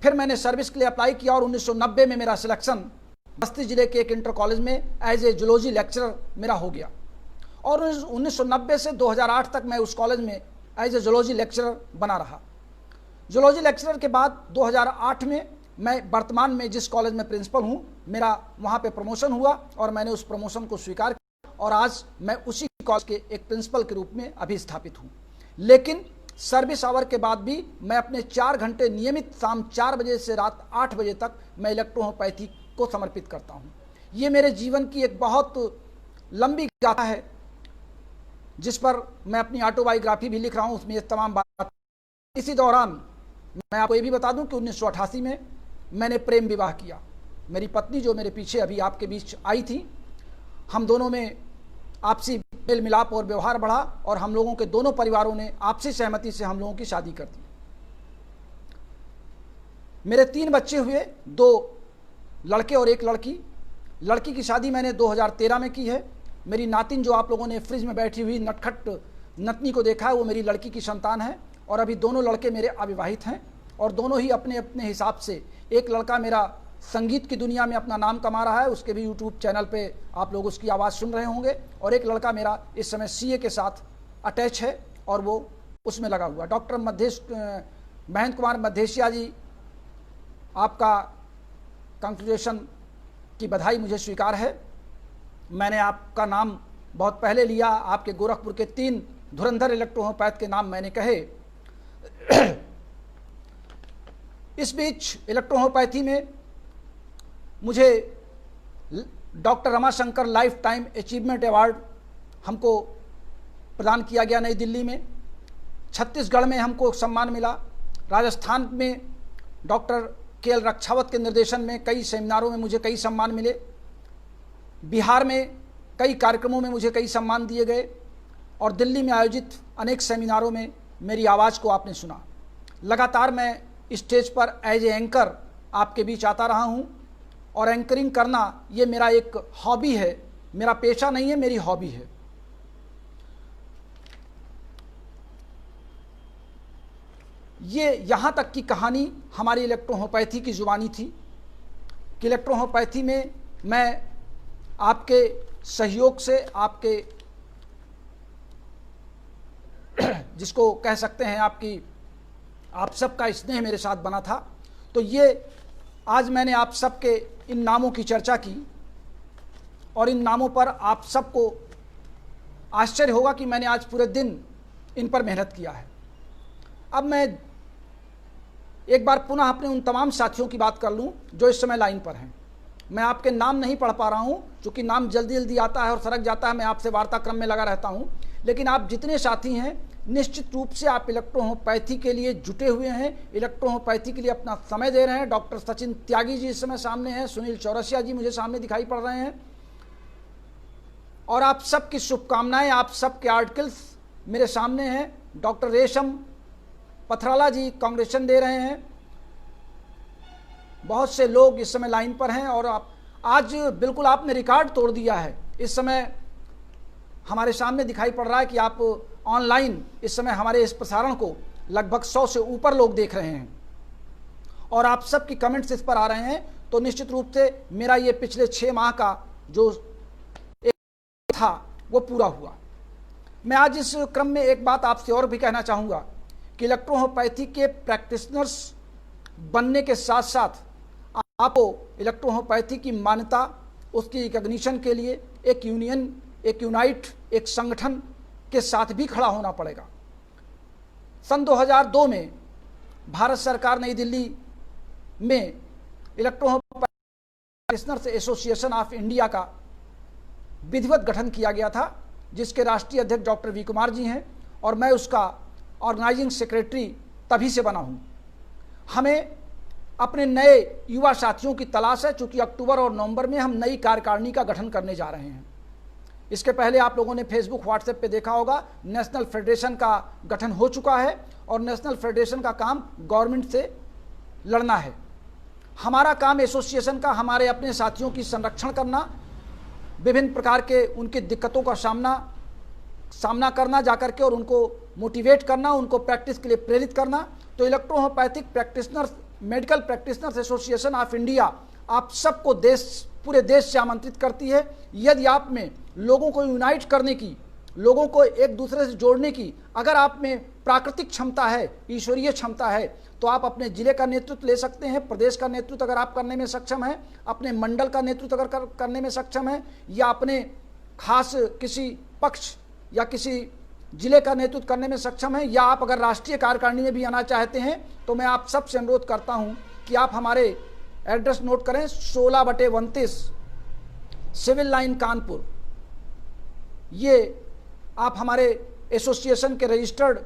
फिर मैंने सर्विस के लिए अप्लाई किया और 1990 में मेरा सिलेक्शन बस्ती जिले के एक इंटर कॉलेज में एज ए जूलॉजी लेक्चरर मेरा हो गया। और 1990 से 2008 तक मैं उस कॉलेज में एज ए जूलॉजी लेक्चरर बना रहा। जूलॉजी लेक्चरर के बाद 2008 में मैं वर्तमान में जिस कॉलेज में प्रिंसिपल हूँ, मेरा वहाँ पे प्रमोशन हुआ और मैंने उस प्रमोशन को स्वीकार किया, और आज मैं उसी कॉलेज के एक प्रिंसिपल के रूप में अभी स्थापित हूँ। लेकिन सर्विस आवर के बाद भी मैं अपने 4 घंटे नियमित शाम 4 बजे से रात 8 बजे तक मैं इलेक्ट्रोहोम्योपैथी को समर्पित करता हूँ। ये मेरे जीवन की एक बहुत लंबी गाथा है, जिस पर मैं अपनी ऑटोबायोग्राफी भी लिख रहा हूँ, उसमें ये तमाम बात। इसी दौरान मैं आपको ये भी बता दूं कि 1988 में मैंने प्रेम विवाह किया। मेरी पत्नी जो मेरे पीछे अभी आपके बीच आई थी, हम दोनों में आपसी मेल मिलाप और व्यवहार बढ़ा, और हम लोगों के दोनों परिवारों ने आपसी सहमति से हम लोगों की शादी कर दी। मेरे 3 बच्चे हुए, 2 लड़के और 1 लड़की। लड़की की शादी मैंने 2013 में की है। मेरी नातिन जो आप लोगों ने फ्रिज में बैठी हुई नटखट नतनी को देखा है, वो मेरी लड़की की संतान है। और अभी दोनों लड़के मेरे अविवाहित हैं, और दोनों ही अपने अपने हिसाब से, एक लड़का मेरा संगीत की दुनिया में अपना नाम कमा रहा है, उसके भी यूट्यूब चैनल पे आप लोग उसकी आवाज़ सुन रहे होंगे, और एक लड़का मेरा इस समय सीए के साथ अटैच है और वो उसमें लगा हुआ। डॉक्टर महेंद्र कुमार मधेशिया जी, आपका कंग्रेचुलेशन की बधाई मुझे स्वीकार है। मैंने आपका नाम बहुत पहले लिया, आपके गोरखपुर के 3 धुरंधर इलेक्ट्रोहोम्योपैथ के नाम मैंने कहे। इस बीच इलेक्ट्रोहोम्योपैथी में मुझे doctor Ramashankar life time achievement award हमको प्रदान किया गया नई दिल्ली में। छत्तीसगढ़ में हमको सम्मान मिला। राजस्थान में डॉक्टर केएल रक्षावत के निर्देशन में कई सेमिनारों में मुझे कई सम्मान मिले। बिहार में कई कार्यक्रमों में मुझे कई सम्मान दिए गए, और दिल्ली में आयोजित अनेक सेमिनारों में मेरी आवाज़ को आपने सुना। लगातार मैं स्टेज पर एज ए एंकर आपके बीच आता रहा हूँ, और एंकरिंग करना ये मेरा एक हॉबी है, मेरा पेशा नहीं है, मेरी हॉबी है। ये यहाँ तक की कहानी हमारी इलेक्ट्रोहोम्योपैथी की जुबानी थी कि इलेक्ट्रोहोम्योपैथी में मैं आपके सहयोग से, आपके जिसको कह सकते हैं आप सबका स्नेह मेरे साथ बना था। तो ये आज मैंने आप सबके इन नामों की चर्चा की और इन नामों पर आप सबको आश्चर्य होगा कि मैंने आज पूरे दिन इन पर मेहनत किया है। अब मैं एक बार पुनः अपने उन तमाम साथियों की बात कर लूं जो इस समय लाइन पर हैं। मैं आपके नाम नहीं पढ़ पा रहा हूं क्योंकि नाम जल्दी जल्दी आता है और सरक जाता है, मैं आपसे वार्ताक्रम में लगा रहता हूं। लेकिन आप जितने साथी हैं निश्चित रूप से आप इलेक्ट्रोहोम्योपैथी के लिए जुटे हुए हैं, इलेक्ट्रोहोम्योपैथी के लिए अपना समय दे रहे हैं। डॉक्टर सचिन त्यागी जी इस समय सामने हैं, सुनील चौरसिया जी मुझे सामने दिखाई पड़ रहे हैं, और आप सबकी शुभकामनाएं, आप सबके आर्टिकल्स मेरे सामने हैं। डॉक्टर रेशम पथराला जी कांग्रेचुलेशन दे रहे हैं। बहुत से लोग इस समय लाइन पर हैं और आप आज बिल्कुल आपने रिकॉर्ड तोड़ दिया है। इस समय हमारे सामने दिखाई पड़ रहा है कि आप ऑनलाइन इस समय हमारे इस प्रसारण को लगभग 100 से ऊपर लोग देख रहे हैं और आप सबकी कमेंट्स इस पर आ रहे हैं। तो निश्चित रूप से मेरा ये पिछले 6 माह का जो एक था वो पूरा हुआ। मैं आज इस क्रम में एक बात आपसे और भी कहना चाहूँगा कि इलेक्ट्रोहोम्योपैथी के प्रैक्टिशनर्स बनने के साथ साथ आपको इलेक्ट्रोहोम्योपैथी की मान्यता, उसकी रिकॉग्निशन के लिए एक यूनियन, एक यूनाइट, एक संगठन के साथ भी खड़ा होना पड़ेगा। सन 2002 में भारत सरकार नई दिल्ली में electrohomoeopathy practitioners association of India का विधिवत गठन किया गया था, जिसके राष्ट्रीय अध्यक्ष डॉक्टर वी कुमार जी हैं और मैं उसका ऑर्गेनाइजिंग सेक्रेटरी तभी से बना हूँ। हमें अपने नए युवा साथियों की तलाश है, चूँकि अक्टूबर और नवंबर में हम नई कार्यकारिणी का गठन करने जा रहे हैं। इसके पहले आप लोगों ने फेसबुक, व्हाट्सएप पे देखा होगा, नेशनल फेडरेशन का गठन हो चुका है और नेशनल फेडरेशन का काम गवर्नमेंट से लड़ना है। हमारा काम एसोसिएशन का हमारे अपने साथियों की संरक्षण करना, विभिन्न प्रकार के उनकी दिक्कतों का सामना करना जाकर के और उनको मोटिवेट करना, उनको प्रैक्टिस के लिए प्रेरित करना। तो electrohomeopathic practitioners, medical practitioners association of India आप सबको पूरे देश से आमंत्रित करती है। यदि आप में लोगों को यूनाइट करने की, लोगों को एक दूसरे से जोड़ने की अगर आप में प्राकृतिक क्षमता है, ईश्वरीय क्षमता है, तो आप अपने जिले का नेतृत्व ले सकते हैं, प्रदेश का नेतृत्व अगर आप करने में सक्षम हैं, अपने मंडल का नेतृत्व अगर करने में सक्षम है, या अपने खास किसी पक्ष या किसी जिले का नेतृत्व करने में सक्षम है, या आप अगर राष्ट्रीय कार्यकारिणी में भी आना चाहते हैं, तो मैं आप सबसे अनुरोध करता हूं कि आप हमारे एड्रेस नोट करें। 16/29 सिविल लाइन कानपुर, ये आप हमारे एसोसिएशन के रजिस्टर्ड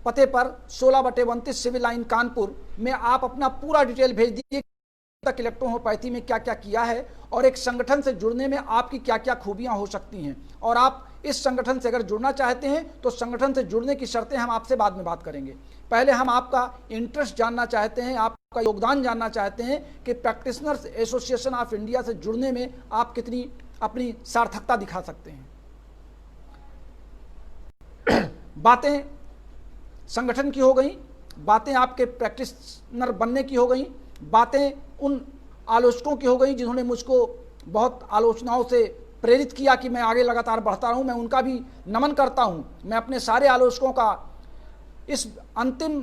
पते पर 16/29 सिविल लाइन कानपुर में आप अपना पूरा डिटेल भेज दीजिए तक इलेक्ट्रोहोम्योपैथी में क्या क्या किया है और एक संगठन से जुड़ने में आपकी क्या क्या खूबियां हो सकती हैं। और आप इस संगठन से अगर जुड़ना चाहते हैं तो संगठन से जुड़ने की शर्तें हम आपसे बाद में बात करेंगे। पहले हम आपका इंटरेस्ट जानना चाहते हैं, आपका योगदान जानना चाहते हैं कि प्रैक्टिशनर्स एसोसिएशन ऑफ इंडिया से जुड़ने में आप कितनी अपनी सार्थकता दिखा सकते हैं। बातें संगठन की हो गई, बातें आपके प्रैक्टिशनर बनने की हो गई, बातें उन आलोचकों की हो गई जिन्होंने मुझको बहुत आलोचनाओं से प्रेरित किया कि मैं आगे लगातार बढ़ता रहूं। मैं उनका भी नमन करता हूं। मैं अपने सारे आलोचकों का इस अंतिम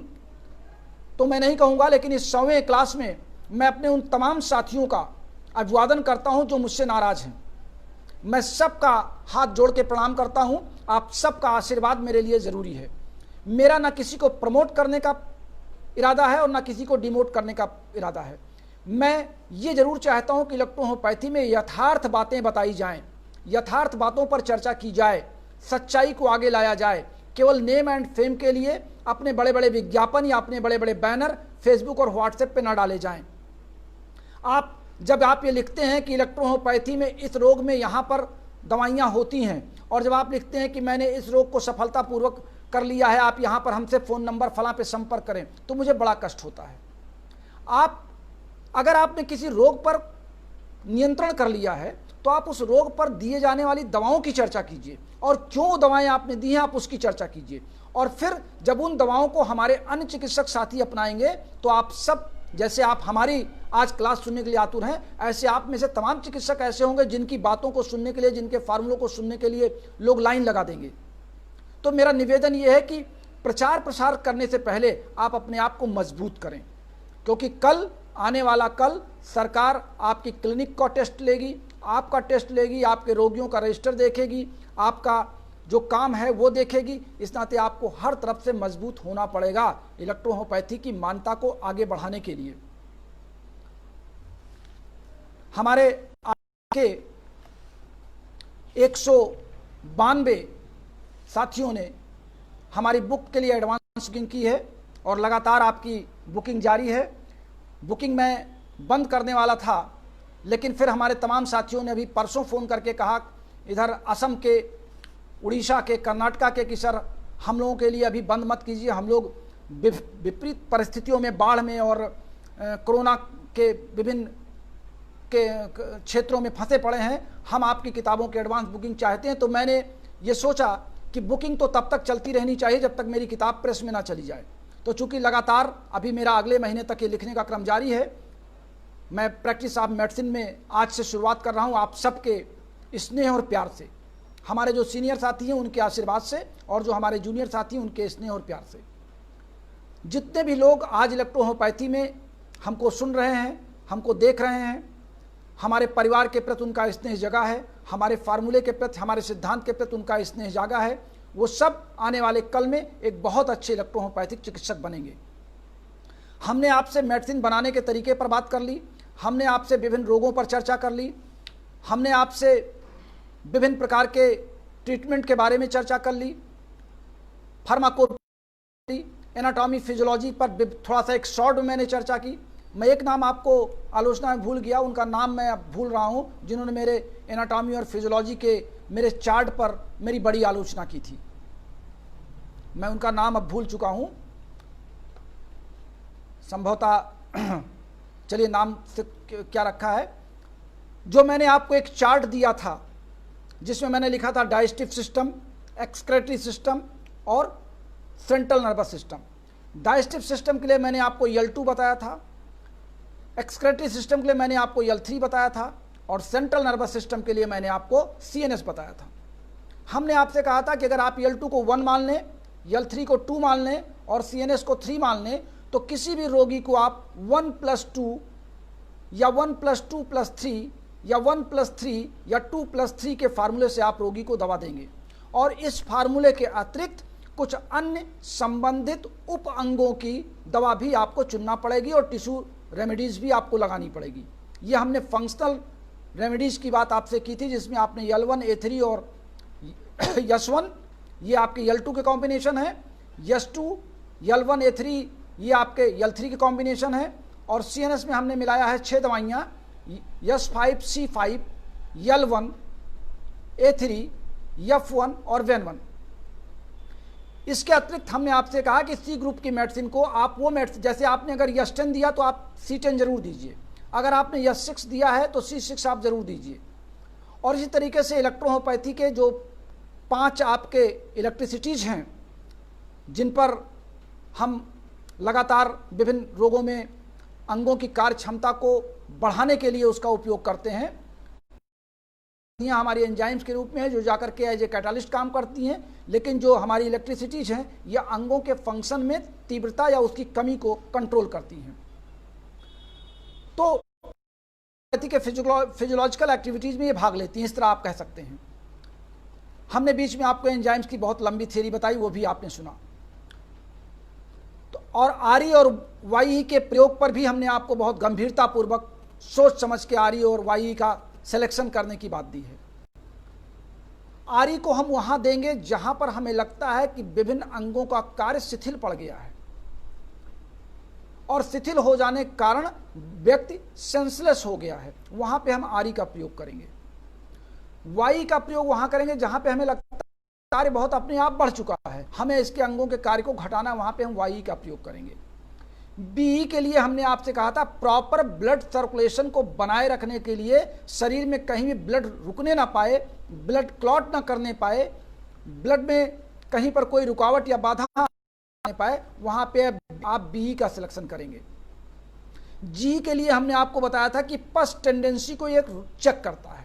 तो मैं नहीं कहूंगा, लेकिन इस 100वें क्लास में मैं अपने उन तमाम साथियों का अभिवादन करता हूं जो मुझसे नाराज हैं। मैं सबका हाथ जोड़ के प्रणाम करता हूं। आप सबका आशीर्वाद मेरे लिए ज़रूरी है। मेरा ना किसी को प्रमोट करने का इरादा है और ना किसी को डिमोट करने का इरादा है। मैं ये जरूर चाहता हूं कि इलेक्ट्रोहोम्योपैथी में यथार्थ बातें बताई जाएं, यथार्थ बातों पर चर्चा की जाए, सच्चाई को आगे लाया जाए। केवल नेम एंड फेम के लिए अपने बड़े बड़े विज्ञापन या अपने बड़े बड़े बैनर फेसबुक और व्हाट्सएप पे ना डाले जाएं। जब आप ये लिखते हैं कि इलेक्ट्रोहोम्योपैथी में इस रोग में यहाँ पर दवाइयाँ होती हैं, और जब आप लिखते हैं कि मैंने इस रोग को सफलतापूर्वक कर लिया है, आप यहाँ पर हमसे फ़ोन नंबर फलां पे संपर्क करें, तो मुझे बड़ा कष्ट होता है। अगर आपने किसी रोग पर नियंत्रण कर लिया है तो आप उस रोग पर दिए जाने वाली दवाओं की चर्चा कीजिए और क्यों दवाएं आपने दी हैं आप उसकी चर्चा कीजिए। और फिर जब उन दवाओं को हमारे अन्य चिकित्सक साथी अपनाएंगे तो आप सब, जैसे आप हमारी आज क्लास सुनने के लिए आतुर हैं, ऐसे आप में से तमाम चिकित्सक ऐसे होंगे जिनकी बातों को सुनने के लिए, जिनके फार्मूलों को सुनने के लिए लोग लाइन लगा देंगे। तो मेरा निवेदन यह है कि प्रचार प्रसार करने से पहले आप अपने आप को मजबूत करें, क्योंकि कल, आने वाला कल, सरकार आपकी क्लिनिक का टेस्ट लेगी, आपका टेस्ट लेगी, आपके रोगियों का रजिस्टर देखेगी, आपका जो काम है वो देखेगी। इस नाते आपको हर तरफ से मजबूत होना पड़ेगा इलेक्ट्रोहोम्योपैथी की मान्यता को आगे बढ़ाने के लिए। हमारे आगे 192 साथियों ने हमारी बुक के लिए एडवांस बुकिंग की है और लगातार आपकी बुकिंग जारी है। बुकिंग मैं बंद करने वाला था, लेकिन फिर हमारे तमाम साथियों ने अभी परसों फ़ोन करके कहा, इधर असम के, उड़ीसा के, कर्नाटका के, कि सर हम लोगों के लिए अभी बंद मत कीजिए, हम लोग विपरीत परिस्थितियों में, बाढ़ में और कोरोना के विभिन्न के क्षेत्रों में फंसे पड़े हैं, हम आपकी किताबों की एडवांस बुकिंग चाहते हैं। तो मैंने ये सोचा कि बुकिंग तो तब तक चलती रहनी चाहिए जब तक मेरी किताब प्रेस में ना चली जाए। तो चूंकि लगातार अभी मेरा अगले महीने तक ये लिखने का क्रम जारी है, मैं प्रैक्टिस ऑफ मेडिसिन में आज से शुरुआत कर रहा हूँ, आप सबके स्नेह और प्यार से, हमारे जो सीनियर साथी हैं उनके आशीर्वाद से, और जो हमारे जूनियर साथी हैं उनके स्नेह और प्यार से। जितने भी लोग आज इलेक्ट्रोहोम्योपैथी में हमको सुन रहे हैं, हमको देख रहे हैं, हमारे परिवार के प्रति उनका स्नेह जगा है, हमारे फार्मूले के प्रति, हमारे सिद्धांत के प्रति उनका स्नेह जागा है, वो सब आने वाले कल में एक बहुत अच्छे इलेक्ट्रोहोम्योपैथिक चिकित्सक बनेंगे। हमने आपसे मेडिसिन बनाने के तरीके पर बात कर ली, हमने आपसे विभिन्न रोगों पर चर्चा कर ली, हमने आपसे विभिन्न प्रकार के ट्रीटमेंट के बारे में चर्चा कर ली, फार्माकोलॉजी, एनाटॉमी, फिजियोलॉजी पर थोड़ा सा एक शॉर्ट में मैंने चर्चा की। मैं एक नाम आपको आलोचना में भूल गया, उनका नाम मैं अब भूल रहा हूं, जिन्होंने मेरे एनाटॉमी और फिजियोलॉजी के मेरे चार्ट पर मेरी बड़ी आलोचना की थी। मैं उनका नाम अब भूल चुका हूं, संभवतः चलिए नाम से क्या रखा है। जो मैंने आपको एक चार्ट दिया था जिसमें मैंने लिखा था डाइजेस्टिव सिस्टम, एक्सक्रेटरी सिस्टम और central nervous system. Digestive system के लिए मैंने आपको L2 बताया था, एक्सक्रेटरी सिस्टम के लिए मैंने आपको L3 बताया था, और सेंट्रल नर्वस सिस्टम के लिए मैंने आपको CNS बताया था। हमने आपसे कहा था कि अगर आप L2 को 1 मान लें, L3 को 2 मान लें और CNS को 3 मान लें, तो किसी भी रोगी को आप 1+2 या 1+2+3 या 1+3 या 2+3 के फार्मूले से आप रोगी को दवा देंगे। और इस फार्मूले के अतिरिक्त कुछ अन्य संबंधित उप अंगों की दवा भी आपको चुनना पड़ेगी और टिश्यू रेमेडीज़ भी आपको लगानी पड़ेगी। ये हमने फंक्शनल रेमेडीज़ की बात आपसे की थी, जिसमें आपने L1, A3 और S1, ये आपके L2 के कॉम्बिनेशन है, S2, L1, A3 ये आपके L3 के कॉम्बिनेशन है, और CNS में हमने मिलाया है 6 दवाइयाँ, S5, C5, L1, A3, F1 और VEN1। इसके अतिरिक्त हमने आपसे कहा कि C ग्रुप की मेडिसिन को आप वो मेडिसिन, जैसे आपने अगर S10 दिया तो आप C10 जरूर दीजिए, अगर आपने S6 दिया है तो C6 आप जरूर दीजिए। और इसी तरीके से इलेक्ट्रोहोम्योपैथी के जो 5 आपके इलेक्ट्रिसिटीज़ हैं जिन पर हम लगातार विभिन्न रोगों में अंगों की कार्य क्षमता को बढ़ाने के लिए उसका उपयोग करते हैं, यहाँ हमारी एंजाइम्स के रूप में है जो जाकर के एज ए कैटालिस्ट काम करती हैं, लेकिन जो हमारी इलेक्ट्रिसिटीज हैं यह अंगों के फंक्शन में तीव्रता या उसकी कमी को कंट्रोल करती हैं। तो के फिजियोलॉजिकल एक्टिविटीज़ में ये भाग लेती हैं, इस तरह आप कह सकते हैं। हमने बीच में आपको एंजाइम्स की बहुत लंबी थ्योरी बताई, वो भी आपने सुना। तो और आरई और वाई के प्रयोग पर भी हमने आपको बहुत गंभीरतापूर्वक सोच समझ के आरई और वाई का सिलेक्शन करने की बात दी है। आरई को हम वहां देंगे जहां पर हमें लगता है कि विभिन्न अंगों का कार्य शिथिल पड़ गया है और शिथिल हो जाने के कारण व्यक्ति सेंसलेस हो गया है, वहां पे हम आरई का प्रयोग करेंगे। वाई का प्रयोग वहां करेंगे जहां पे हमें लगता है कार्य बहुत अपने आप बढ़ चुका है, हमें इसके अंगों के कार्य को घटाना, वहां पे हम वाई का प्रयोग करेंगे। बी के लिए हमने आपसे कहा था प्रॉपर ब्लड सर्कुलेशन को बनाए रखने के लिए, शरीर में कहीं भी ब्लड रुकने ना पाए, ब्लड क्लॉट ना करने पाए, ब्लड में कहीं पर कोई रुकावट या बाधा नहीं पाए, वहां पे आप बी का सिलेक्शन करेंगे। जी के लिए हमने आपको बताया था कि पस टेंडेंसी को एक चेक करता है,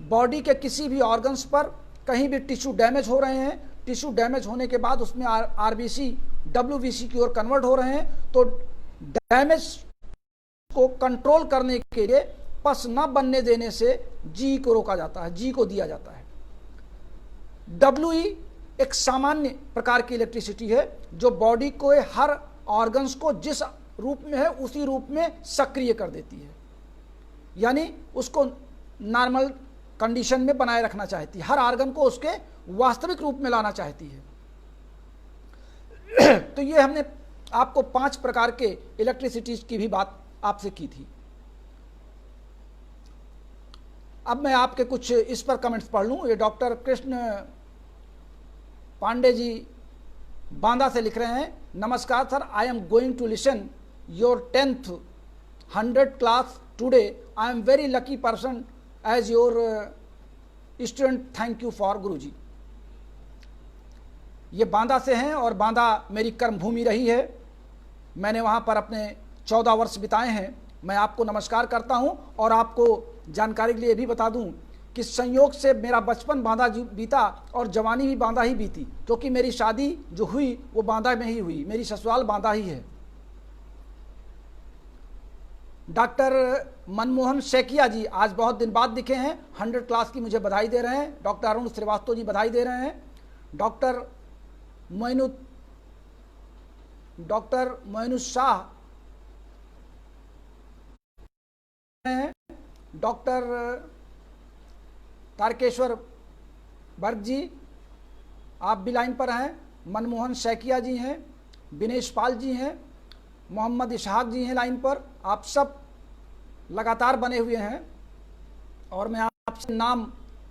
बॉडी के किसी भी ऑर्गन्स पर कहीं भी टिश्यू डैमेज हो रहे हैं, टिश्यू डैमेज होने के बाद उसमें आरबीसी डब्ल्यूबीसी की ओर कन्वर्ट हो रहे हैं, तो डैमेज को कंट्रोल करने के लिए पस न बनने देने से जी को रोका जाता है, जी को दिया जाता है। डब्ल्यूई एक सामान्य प्रकार की इलेक्ट्रिसिटी है जो बॉडी को हर ऑर्गन्स को जिस रूप में है उसी रूप में सक्रिय कर देती है, यानी उसको नॉर्मल कंडीशन में बनाए रखना चाहती है, हर ऑर्गन को उसके वास्तविक रूप में लाना चाहती है। तो ये हमने आपको 5 प्रकार के इलेक्ट्रिसिटीज की भी बात आपसे की थी। अब मैं आपके कुछ इस पर कमेंट्स पढ़ लूं। ये डॉक्टर कृष्ण पांडे जी बांदा से लिख रहे हैं, नमस्कार sir, I am going to listen your 10th 100 class today, I am very lucky person as your student, thank you for guruji. ये बांदा से हैं और बांदा मेरी कर्मभूमि रही है, मैंने वहाँ पर अपने 14 वर्ष बिताए हैं। मैं आपको नमस्कार करता हूँ और आपको जानकारी के लिए भी बता दूँ कि संयोग से मेरा बचपन बांदा बीता और जवानी भी बांदा ही बीती, क्योंकि मेरी शादी जो हुई वो बांदा में ही हुई, मेरी ससुराल बांदा ही है। डॉक्टर मनमोहन सैकिया जी आज बहुत दिन बाद दिखे हैं, 100 क्लास की मुझे बधाई दे रहे हैं। डॉक्टर अरुण श्रीवास्तव जी बधाई दे रहे हैं। डॉक्टर मोइनुस शाह, डॉक्टर तारकेश्वर वर्ग जी आप भी लाइन पर हैं, मनमोहन सैकिया जी हैं, विनेश पाल जी हैं, मोहम्मद इशहाक जी हैं लाइन पर। आप सब लगातार बने हुए हैं और मैं आपसे नाम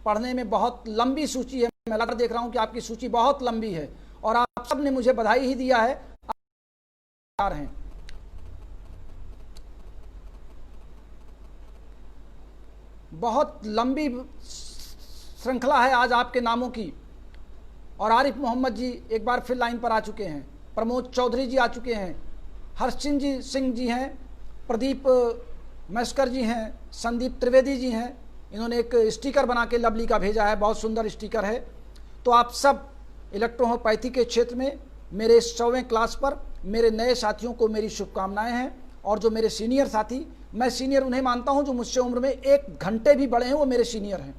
पढ़ने में बहुत लंबी सूची है, मैं लगातार देख रहा हूं कि आपकी सूची बहुत लंबी है और आप सब ने मुझे बधाई ही दिया है। हैं बहुत लंबी श्रृंखला है आज आपके नामों की। और आरिफ मोहम्मद जी एक बार फिर लाइन पर आ चुके हैं, प्रमोद चौधरी जी आ चुके हैं, हर्षिंद सिंह जी हैं, प्रदीप मस्कर जी हैं, संदीप त्रिवेदी जी हैं। इन्होंने एक स्टिकर बना के लवली का भेजा है, बहुत सुंदर स्टिकर है। तो आप सब इलेक्ट्रोहोम्योपैथी के क्षेत्र में मेरे इस 100वें क्लास पर मेरे नए साथियों को मेरी शुभकामनाएं हैं। और जो मेरे सीनियर साथी, मैं सीनियर उन्हें मानता हूं जो मुझसे उम्र में 1 घंटे भी बड़े हैं, वो मेरे सीनियर हैं।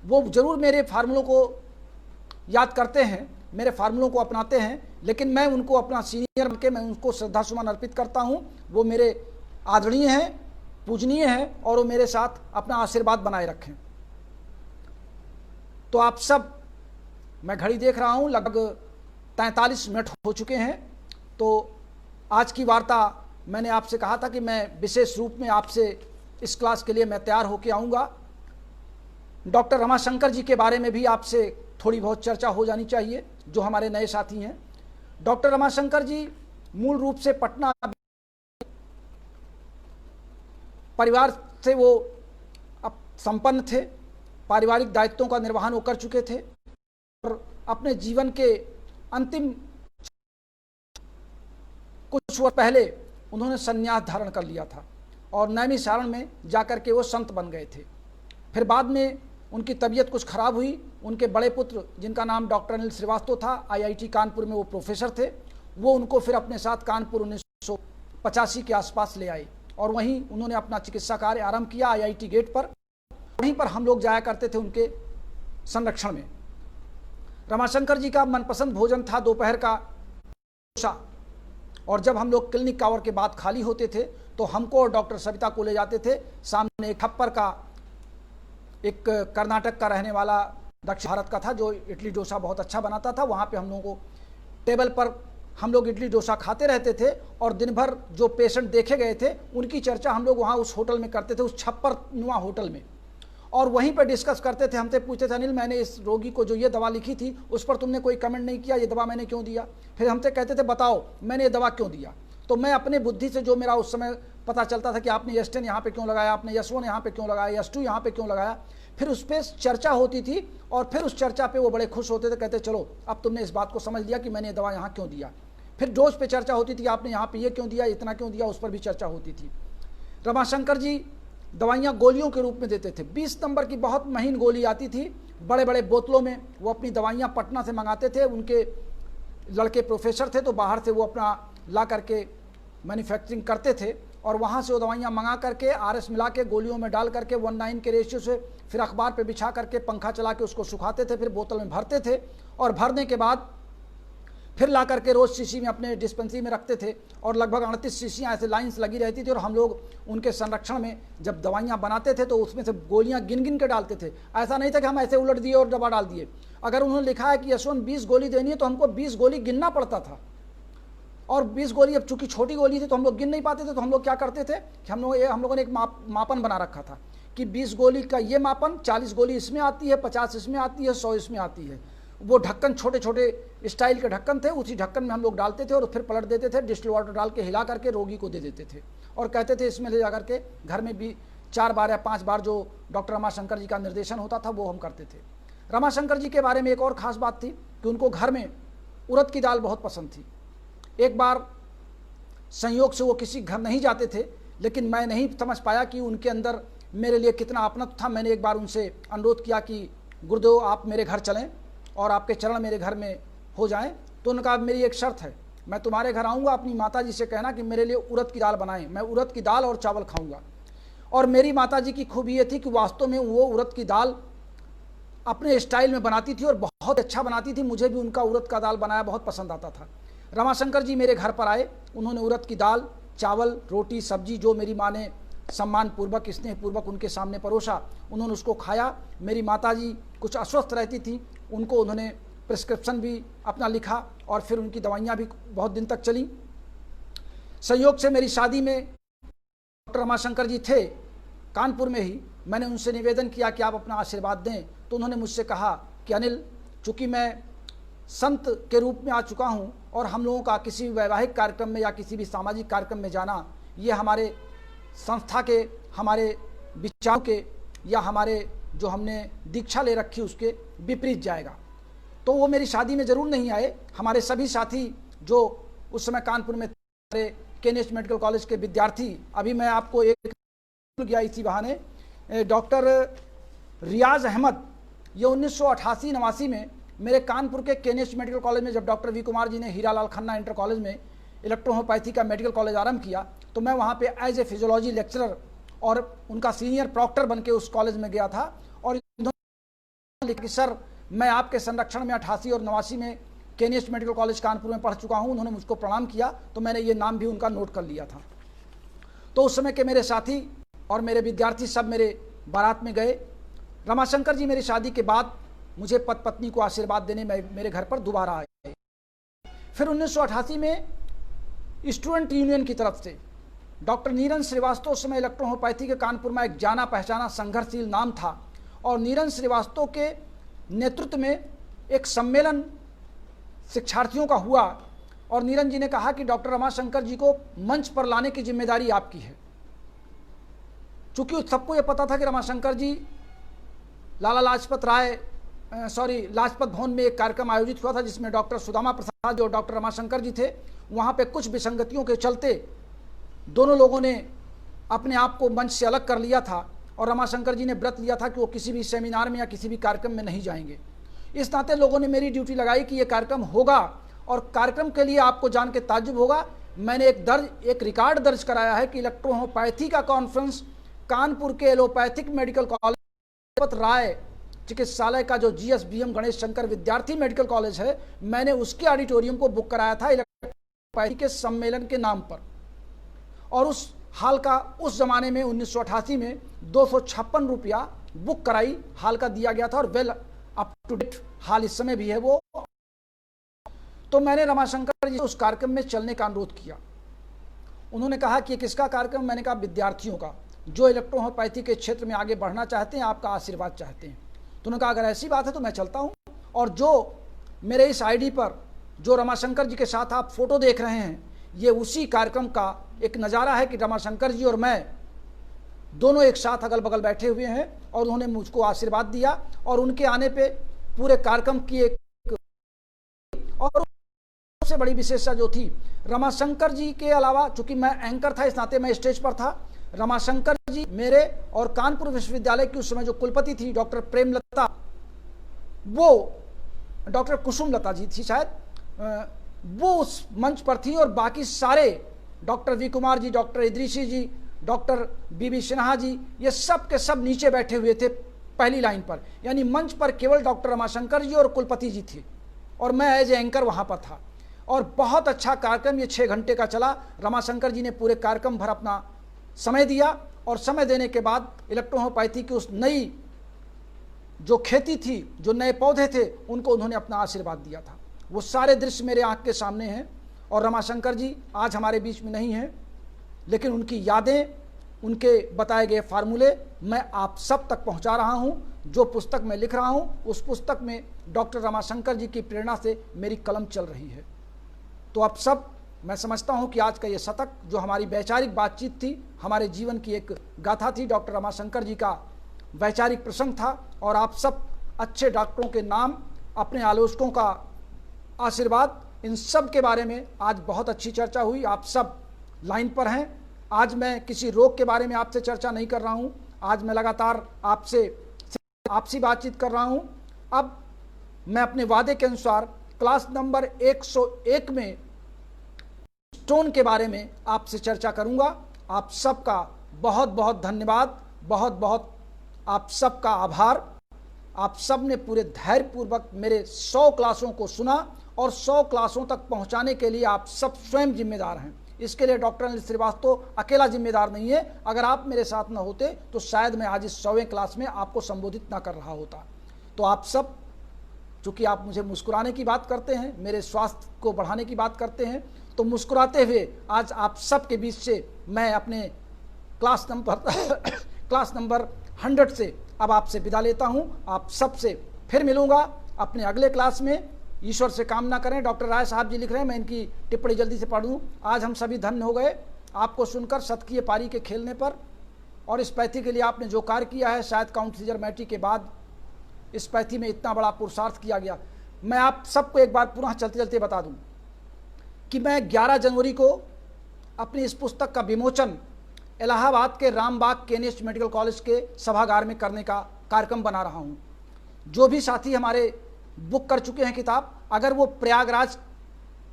वो जरूर मेरे फार्मूलों को याद करते हैं, मेरे फार्मूलों को अपनाते हैं, लेकिन मैं उनको अपना सीनियर मान के मैं उनको श्रद्धा सुमन अर्पित करता हूं। वो मेरे आदरणीय हैं, पूजनीय हैं और वो मेरे साथ अपना आशीर्वाद बनाए रखें। तो आप सब, मैं घड़ी देख रहा हूं, लगभग 43 मिनट हो चुके हैं। तो आज की वार्ता मैंने आपसे कहा था कि मैं विशेष रूप में आपसे इस क्लास के लिए मैं तैयार होकर आऊँगा। डॉक्टर रमाशंकर जी के बारे में भी आपसे थोड़ी बहुत चर्चा हो जानी चाहिए, जो हमारे नए साथी हैं। डॉक्टर रमाशंकर जी मूल रूप से पटना परिवार से वो अब संपन्न थे, पारिवारिक दायित्वों का निर्वहन वो कर चुके थे और अपने जीवन के अंतिम कुछ वर्ष पहले उन्होंने संन्यास धारण कर लिया था और नैमिषारण्य में जाकर के वो संत बन गए थे। फिर बाद में उनकी तबीयत कुछ खराब हुई। उनके बड़े पुत्र, जिनका नाम डॉक्टर अनिल श्रीवास्तव था, IIT कानपुर में वो प्रोफेसर थे, वो उनको फिर अपने साथ कानपुर 1985 के आसपास ले आए और वहीं उन्होंने अपना चिकित्सा कार्य आरंभ किया IIT गेट पर। वहीं पर हम लोग जाया करते थे उनके संरक्षण में। रमाशंकर जी का मनपसंद भोजन था दोपहर का डोसा, और जब हम लोग क्लिनिक आवर के बाद खाली होते थे तो हमको और डॉक्टर सविता को ले जाते थे सामने एक खप्पर का, एक कर्नाटक का रहने वाला दक्षिण भारत का था, जो इडली डोसा बहुत अच्छा बनाता था। वहाँ पे हम लोगों को टेबल पर हम लोग इडली डोसा खाते रहते थे और दिन भर जो पेशेंट देखे गए थे उनकी चर्चा हम लोग वहाँ उस होटल में करते थे, उस छप्पर नुमा होटल में। और वहीं पर डिस्कस करते थे, हमसे पूछते थे अनिल मैंने इस रोगी को जो ये दवा लिखी थी उस पर तुमने कोई कमेंट नहीं किया, ये दवा मैंने क्यों दिया। फिर हमसे कहते थे बताओ मैंने ये दवा क्यों दिया। तो मैं अपने बुद्धि से जो मेरा उस समय पता चलता था कि आपने S10 यहाँ पे क्यों लगाया, आपने S1 यहाँ पे क्यों लगाया, S2 यहाँ पे क्यों लगाया, फिर उस पर चर्चा होती थी और फिर उस चर्चा पे वो बड़े खुश होते थे, कहते चलो अब तुमने इस बात को समझ लिया कि मैंने ये दवा यहाँ क्यों दिया। फिर डोज पे चर्चा होती थी, आपने यहाँ पे ये क्यों दिया, इतना क्यों दिया, उस पर भी चर्चा होती थी। रमाशंकर जी दवाइयाँ गोलियों के रूप में देते थे। 20 नंबर की बहुत महीन गोली आती थी बड़े बड़े बोतलों में, वो अपनी दवाइयाँ पटना से मंगाते थे, उनके लड़के प्रोफेसर थे तो बाहर से वो अपना ला करके मैन्युफैक्चरिंग करते थे और वहाँ से वो दवाइयाँ मंगा करके RS मिला के गोलियों में डाल करके 1:9 के रेशियो से फिर अखबार पे बिछा करके पंखा चला के उसको सुखाते थे, फिर बोतल में भरते थे और भरने के बाद फिर ला करके रोज़ शीशी में अपने डिस्पेंसरी में रखते थे और लगभग 38 शीशियाँ ऐसे लाइन्स लगी रहती थी और हम लोग उनके संरक्षण में जब दवाइयाँ बनाते थे तो उसमें से गोलियाँ गिन गिन के डालते थे। ऐसा नहीं था कि हम ऐसे उलट दिए और दबा डाल दिए। अगर उन्होंने लिखा है कि S1 20 गोली देनी है तो हमको 20 गोली गिनना पड़ता था और 20 गोली अब चूंकि छोटी गोली थी तो हम लोग गिन नहीं पाते थे, तो हम लोग क्या करते थे कि हम लोगों ने एक मापन बना रखा था कि 20 गोली का ये मापन, 40 गोली इसमें आती है, 50 इसमें आती है, 100 इसमें आती है। वो ढक्कन छोटे छोटे स्टाइल के ढक्कन थे, उसी ढक्कन में हम लोग डालते थे और फिर पलट देते थे, डिस्टिल वाटर डाल के हिला करके रोगी को दे देते थे और कहते थे इसमें ले जा करके घर में भी 4 बार या 5 बार जो डॉक्टर रमाशंकर जी का निर्देशन होता था वो हम करते थे। रमाशंकर जी के बारे में एक और ख़ास बात थी कि उनको घर में उड़द की दाल बहुत पसंद थी। एक बार संयोग से वो किसी घर नहीं जाते थे, लेकिन मैं नहीं समझ पाया कि उनके अंदर मेरे लिए कितना अपनत्व था। मैंने एक बार उनसे अनुरोध किया कि गुरुदेव आप मेरे घर चलें और आपके चरण मेरे घर में हो जाएं। तो उन्होंने कहा मेरी एक शर्त है, मैं तुम्हारे घर आऊँगा, अपनी माता जी से कहना कि मेरे लिए उड़द की दाल बनाएं, मैं उड़द की दाल और चावल खाऊँगा। और मेरी माता जी की खूबी ये थी कि वास्तव में वो उड़द की दाल अपने स्टाइल में बनाती थी और बहुत अच्छा बनाती थी। मुझे भी उनका उड़द का दाल बनाया बहुत पसंद आता था। रमाशंकर जी मेरे घर पर आए, उन्होंने उड़द की दाल, चावल, रोटी, सब्जी जो मेरी माँ ने सम्मान पूर्वक, स्नेह पूर्वक उनके सामने परोसा, उन्होंने उसको खाया। मेरी माताजी कुछ अस्वस्थ रहती थी, उनको उन्होंने प्रिस्क्रिप्शन भी अपना लिखा और फिर उनकी दवाइयाँ भी बहुत दिन तक चली। संयोग से मेरी शादी में डॉक्टर रमाशंकर जी थे कानपुर में ही। मैंने उनसे निवेदन किया कि आप अपना आशीर्वाद दें, तो उन्होंने मुझसे कहा कि अनिल, चूँकि मैं संत के रूप में आ चुका हूँ और हम लोगों का किसी भी वैवाहिक कार्यक्रम में या किसी भी सामाजिक कार्यक्रम में जाना ये हमारे संस्था के, हमारे विचारों के या हमारे जो हमने दीक्षा ले रखी उसके विपरीत जाएगा। तो वो मेरी शादी में ज़रूर नहीं आए। हमारे सभी साथी जो उस समय कानपुर में हमारे KNH मेडिकल कॉलेज के विद्यार्थी, अभी मैं आपको एक गया इसी बहाने, डॉक्टर रियाज अहमद, ये 1988-89 में मेरे कानपुर के KNH मेडिकल कॉलेज में जब डॉक्टर V कुमार जी ने हीरालाल खन्ना इंटर कॉलेज में इलेक्ट्रोहोम्योपैथी का मेडिकल कॉलेज आरंभ किया, तो मैं वहाँ पे एज ए फिजियोलॉजी लेक्चरर और उनका सीनियर प्रॉक्टर बन के उस कॉलेज में गया था। और कि सर मैं आपके संरक्षण में 88 और 89 में KNH मेडिकल कॉलेज कानपुर में पढ़ चुका हूँ। उन्होंने मुझको प्रणाम किया तो मैंने ये नाम भी उनका नोट कर लिया था। तो उस समय के मेरे साथी और मेरे विद्यार्थी सब मेरे बारात में गए। रमाशंकर जी मेरी शादी के बाद मुझे पति पत्नी को आशीर्वाद देने मेरे घर पर दोबारा आए। फिर 1988 में स्टूडेंट यूनियन की तरफ से डॉक्टर नीरन श्रीवास्तव, उस समय इलेक्ट्रोहोम्योपैथी के कानपुर में एक जाना पहचाना संघर्षशील नाम था, और नीरन श्रीवास्तव के नेतृत्व में एक सम्मेलन शिक्षार्थियों का हुआ और नीरन जी ने कहा कि डॉक्टर रमाशंकर जी को मंच पर लाने की जिम्मेदारी आपकी है। चूंकि सबको ये पता था कि रमाशंकर जी लाजपत भवन में एक कार्यक्रम आयोजित हुआ था जिसमें डॉक्टर सुदामा प्रसाद और डॉक्टर रमाशंकर जी थे। वहाँ पे कुछ विसंगतियों के चलते दोनों लोगों ने अपने आप को मंच से अलग कर लिया था और रमाशंकर जी ने व्रत लिया था कि वो किसी भी सेमिनार में या किसी भी कार्यक्रम में नहीं जाएंगे। इस नाते लोगों ने मेरी ड्यूटी लगाई कि ये कार्यक्रम होगा और कार्यक्रम के लिए आपको जान के ताज्जुब होगा, मैंने एक रिकॉर्ड दर्ज कराया है कि इलेक्ट्रोहोम्योपैथी का कॉन्फ्रेंस कानपुर के एलोपैथिक मेडिकल कॉलेज राय चिकित्सालय का जो GSBM गणेश शंकर विद्यार्थी मेडिकल कॉलेज है, मैंने उसके ऑडिटोरियम को बुक कराया था इलेक्ट्रोहोम्योपैथी के सम्मेलन के नाम पर। और उस हाल का उस जमाने में 1988 में 256 रुपया बुक कराई हाल का दिया गया था और वेल अप टू डेट हाल इस समय भी है वो। तो मैंने रमाशंकर जी उस कार्यक्रम में चलने का अनुरोध किया। उन्होंने कहा कि किसका कार्यक्रम, मैंने कहा विद्यार्थियों का। जो इलेक्ट्रोहोम्योपैथी के क्षेत्र में आगे बढ़ना चाहते हैं, आपका आशीर्वाद चाहते हैं। तो उन्होंने कहा अगर ऐसी बात है तो मैं चलता हूँ। और जो मेरे इस आईडी पर जो रमाशंकर जी के साथ आप फोटो देख रहे हैं, ये उसी कार्यक्रम का एक नज़ारा है कि रमाशंकर जी और मैं दोनों एक साथ अगल बगल बैठे हुए हैं और उन्होंने मुझको आशीर्वाद दिया। और उनके आने पे पूरे कार्यक्रम की एक और सबसे बड़ी विशेषता जो थी, रमाशंकर जी के अलावा, चूंकि मैं एंकर था इस नाते मैं स्टेज पर था, रमाशंकर जी मेरे और कानपुर विश्वविद्यालय की उस समय जो कुलपति थी डॉक्टर प्रेमलता, वो डॉक्टर कुसुमलता जी थी शायद, वो उस मंच पर थी। और बाकी सारे doctor V Kumar ji, doctor Idrisi जी, डॉक्टर बीबी सिन्हा जी, ये सब के सब नीचे बैठे हुए थे पहली लाइन पर। यानी मंच पर केवल डॉक्टर रमाशंकर जी और कुलपति जी थे और मैं एज ए एंकर वहाँ पर था। और बहुत अच्छा कार्यक्रम ये 6 घंटे का चला। रमाशंकर जी ने पूरे कार्यक्रम भर अपना समय दिया और समय देने के बाद इलेक्ट्रोहोम्योपैथी की उस नई जो खेती थी, जो नए पौधे थे, उनको उन्होंने अपना आशीर्वाद दिया था। वो सारे दृश्य मेरे आंख के सामने हैं। और रमाशंकर जी आज हमारे बीच में नहीं हैं, लेकिन उनकी यादें, उनके बताए गए फार्मूले मैं आप सब तक पहुंचा रहा हूं। जो पुस्तक मैं लिख रहा हूं, उस पुस्तक में डॉक्टर रमाशंकर जी की प्रेरणा से मेरी कलम चल रही है। तो अब सब मैं समझता हूं कि आज का ये शतक जो हमारी वैचारिक बातचीत थी, हमारे जीवन की एक गाथा थी, डॉक्टर रमाशंकर जी का वैचारिक प्रसंग था। और आप सब अच्छे डॉक्टरों के नाम, अपने आलोचकों का आशीर्वाद, इन सब के बारे में आज बहुत अच्छी चर्चा हुई। आप सब लाइन पर हैं। आज मैं किसी रोग के बारे में आपसे चर्चा नहीं कर रहा हूं। आज मैं लगातार आपसी बातचीत कर रहा हूं। अब मैं अपने वादे के अनुसार क्लास नंबर 101 में स्टोन के बारे में आपसे चर्चा करूंगा। आप सबका बहुत बहुत धन्यवाद, बहुत बहुत आप सबका आभार। आप सब ने पूरे धैर्यपूर्वक मेरे 100 क्लासों को सुना और 100 क्लासों तक पहुंचाने के लिए आप सब स्वयं जिम्मेदार हैं। इसके लिए डॉक्टर अनिल श्रीवास्तव अकेला जिम्मेदार नहीं है। अगर आप मेरे साथ न होते तो शायद मैं आज इस 100वें क्लास में आपको संबोधित ना कर रहा होता। तो आप सब, चूँकि आप मुझे मुस्कुराने की बात करते हैं, मेरे स्वास्थ्य को बढ़ाने की बात करते हैं, तो मुस्कुराते हुए आज आप सब के बीच से मैं अपने क्लास नंबर 100 से अब आपसे विदा लेता हूं। आप सबसे फिर मिलूंगा अपने अगले क्लास में। ईश्वर से कामना करें। डॉक्टर राय साहब जी लिख रहे हैं, मैं इनकी टिप्पणी जल्दी से पढ़ दूं। आज हम सभी धन्य हो गए आपको सुनकर, शतकीय पारी के खेलने पर। और इस पैथी के लिए आपने जो कार्य किया है, शायद काउंट सीजर मैटी के बाद इस पैथी में इतना बड़ा पुरुषार्थ किया गया। मैं आप सबको एक बार पुनः चलते चलते बता दूं कि मैं 11 जनवरी को अपनी इस पुस्तक का विमोचन इलाहाबाद के रामबाग केनिस्ट मेडिकल कॉलेज के सभागार में करने का कार्यक्रम बना रहा हूं। जो भी साथी हमारे बुक कर चुके हैं किताब, अगर वो प्रयागराज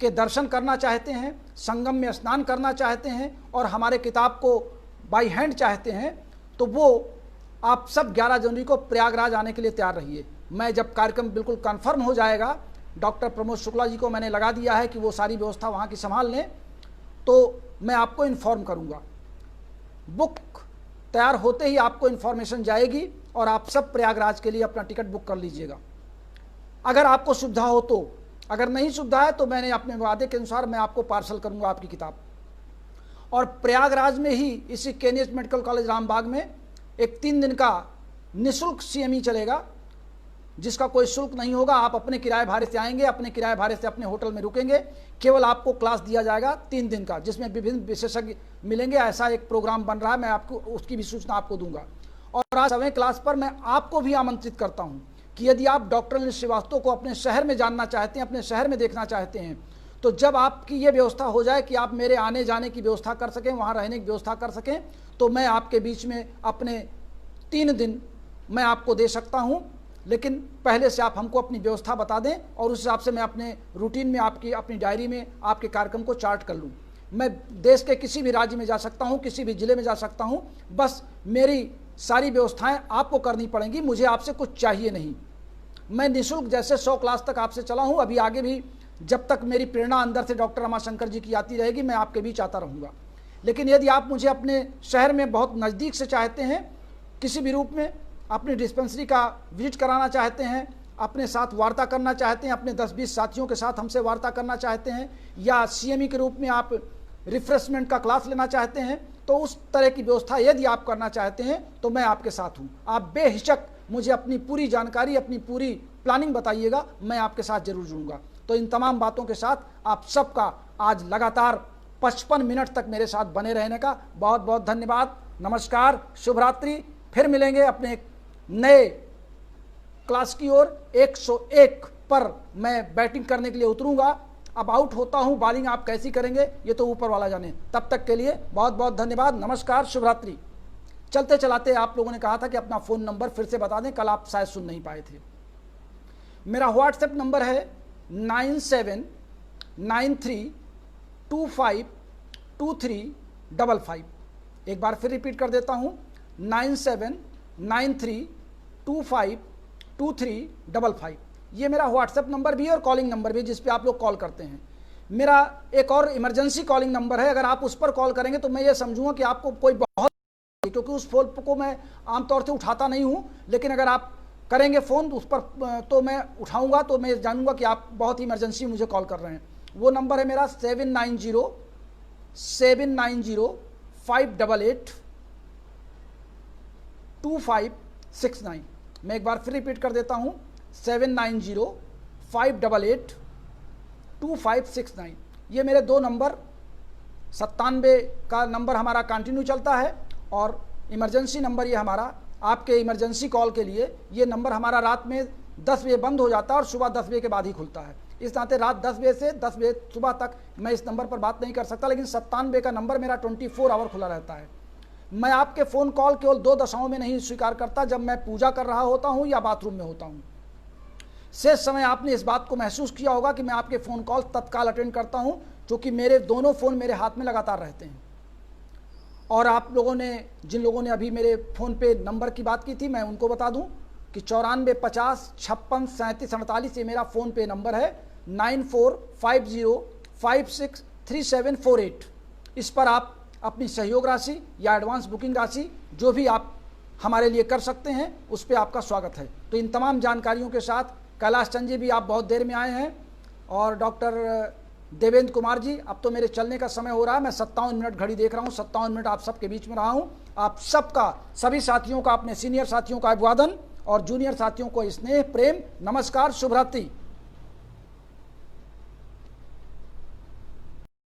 के दर्शन करना चाहते हैं, संगम में स्नान करना चाहते हैं और हमारे किताब को बाई हैंड चाहते हैं, तो वो आप सब 11 जनवरी को प्रयागराज आने के लिए तैयार रहिए। मैं जब कार्यक्रम बिल्कुल कन्फर्म हो जाएगा, डॉक्टर प्रमोद शुक्ला जी को मैंने लगा दिया है कि वो सारी व्यवस्था वहाँ की संभाल लें, तो मैं आपको इन्फॉर्म करूँगा। बुक तैयार होते ही आपको इन्फॉर्मेशन जाएगी और आप सब प्रयागराज के लिए अपना टिकट बुक कर लीजिएगा, अगर आपको सुविधा हो तो। अगर नहीं सुविधा है तो मैंने अपने वादे के अनुसार मैं आपको पार्सल करूंगा आपकी किताब। और प्रयागराज में ही इसी केनिस्ट मेडिकल कॉलेज रामबाग में एक 3 दिन का निःशुल्क CME चलेगा, जिसका कोई शुल्क नहीं होगा। आप अपने किराए भाड़े से आएंगे, अपने किराए भाड़े से अपने होटल में रुकेंगे, केवल आपको क्लास दिया जाएगा 3 दिन का, जिसमें विभिन्न विशेषज्ञ मिलेंगे। ऐसा एक प्रोग्राम बन रहा है, मैं आपको उसकी भी सूचना आपको दूंगा। और आज 100वें क्लास पर मैं आपको भी आमंत्रित करता हूं कि यदि आप डॉक्टर अनिल श्रीवास्तव को अपने शहर में जानना चाहते हैं, अपने शहर में देखना चाहते हैं, तो जब आपकी ये व्यवस्था हो जाए कि आप मेरे आने जाने की व्यवस्था कर सकें, वहाँ रहने की व्यवस्था कर सकें, तो मैं आपके बीच में अपने 3 दिन मैं आपको दे सकता हूँ। लेकिन पहले से आप हमको अपनी व्यवस्था बता दें और उस हिसाब से मैं अपने रूटीन में आपकी अपनी डायरी में आपके कार्यक्रम को चार्ट कर लूँ। मैं देश के किसी भी राज्य में जा सकता हूँ, किसी भी जिले में जा सकता हूँ, बस मेरी सारी व्यवस्थाएं आपको करनी पड़ेंगी, मुझे आपसे कुछ चाहिए नहीं। मैं निःशुल्क जैसे 100 क्लास तक आपसे चला हूँ, अभी आगे भी जब तक मेरी प्रेरणा अंदर से डॉक्टर रमाशंकर जी की आती रहेगी, मैं आपके बीच आता रहूँगा। लेकिन यदि आप मुझे अपने शहर में बहुत नज़दीक से चाहते हैं, किसी भी रूप में अपनी डिस्पेंसरी का विजिट कराना चाहते हैं, अपने साथ वार्ता करना चाहते हैं, अपने 10-20 साथियों के साथ हमसे वार्ता करना चाहते हैं, या CME के रूप में आप रिफ्रेशमेंट का क्लास लेना चाहते हैं, तो उस तरह की व्यवस्था यदि आप करना चाहते हैं तो मैं आपके साथ हूँ। आप बेहिचक मुझे अपनी पूरी जानकारी, अपनी पूरी प्लानिंग बताइएगा, मैं आपके साथ जरूर जुड़ूंगा। तो इन तमाम बातों के साथ आप सबका आज लगातार 55 मिनट तक मेरे साथ बने रहने का बहुत बहुत धन्यवाद। नमस्कार, शुभ रात्रि। फिर मिलेंगे अपने नए क्लास की ओर। 101 पर मैं बैटिंग करने के लिए उतरूंगा। अब आउट होता हूं, बॉलिंग आप कैसी करेंगे ये तो ऊपर वाला जाने। तब तक के लिए बहुत बहुत धन्यवाद। नमस्कार, शुभ रात्रि। चलते चलाते आप लोगों ने कहा था कि अपना फ़ोन नंबर फिर से बता दें, कल आप शायद सुन नहीं पाए थे। मेरा व्हाट्सएप नंबर है 9793252355। एक बार फिर रिपीट कर देता हूं, 9793252355। ये मेरा व्हाट्सएप नंबर भी है और कॉलिंग नंबर भी, जिस पे आप लोग कॉल करते हैं। मेरा एक और इमरजेंसी कॉलिंग नंबर है, अगर आप उस पर कॉल करेंगे तो मैं ये समझूंगा कि आपको कोई बहुत, क्योंकि उस फोन को मैं आमतौर से उठाता नहीं हूं, लेकिन अगर आप करेंगे फ़ोन उस पर तो मैं उठाऊंगा, तो मैं जानूंगा कि आप बहुत ही इमरजेंसी मुझे कॉल कर रहे हैं। वो नंबर है मेरा 7907882569। मैं एक बार फिर रिपीट कर देता हूं, 7905882569। ये मेरे दो नंबर, 97 का नंबर हमारा कंटिन्यू चलता है और इमरजेंसी नंबर ये हमारा आपके इमरजेंसी कॉल के लिए। ये नंबर हमारा रात में 10 बजे बंद हो जाता है और सुबह 10 बजे के बाद ही खुलता है। इस नाते रात 10 बजे से 10 बजे सुबह तक मैं इस नंबर पर बात नहीं कर सकता, लेकिन 97 का नंबर मेरा 24 आवर खुला रहता है। मैं आपके फ़ोन कॉल केवल 2 दशाओं में नहीं स्वीकार करता, जब मैं पूजा कर रहा होता हूँ या बाथरूम में होता हूँ। शेष समय आपने इस बात को महसूस किया होगा कि मैं आपके फ़ोन कॉल तत्काल अटेंड करता हूँ, क्योंकि मेरे दोनों फ़ोन मेरे हाथ में लगातार रहते हैं। और आप लोगों ने, जिन लोगों ने अभी मेरे फ़ोन पे नंबर की बात की थी, मैं उनको बता दूं कि 9450563748 ये मेरा फ़ोन पे नंबर है। 9450563748। इस पर आप अपनी सहयोग राशि या एडवांस बुकिंग राशि जो भी आप हमारे लिए कर सकते हैं, उस पर आपका स्वागत है। तो इन तमाम जानकारियों के साथ कैलाश चंद जी भी आप बहुत देर में आए हैं, और डॉक्टर देवेंद्र कुमार जी, अब तो मेरे चलने का समय हो रहा है। मैं 57 मिनट घड़ी देख रहा हूँ, 57 मिनट आप सबके बीच में रहा हूँ। आप सबका, सभी साथियों का, अपने सीनियर साथियों का अभिवादन और जूनियर साथियों को स्नेह, प्रेम, नमस्कार, शुभ रात्रि।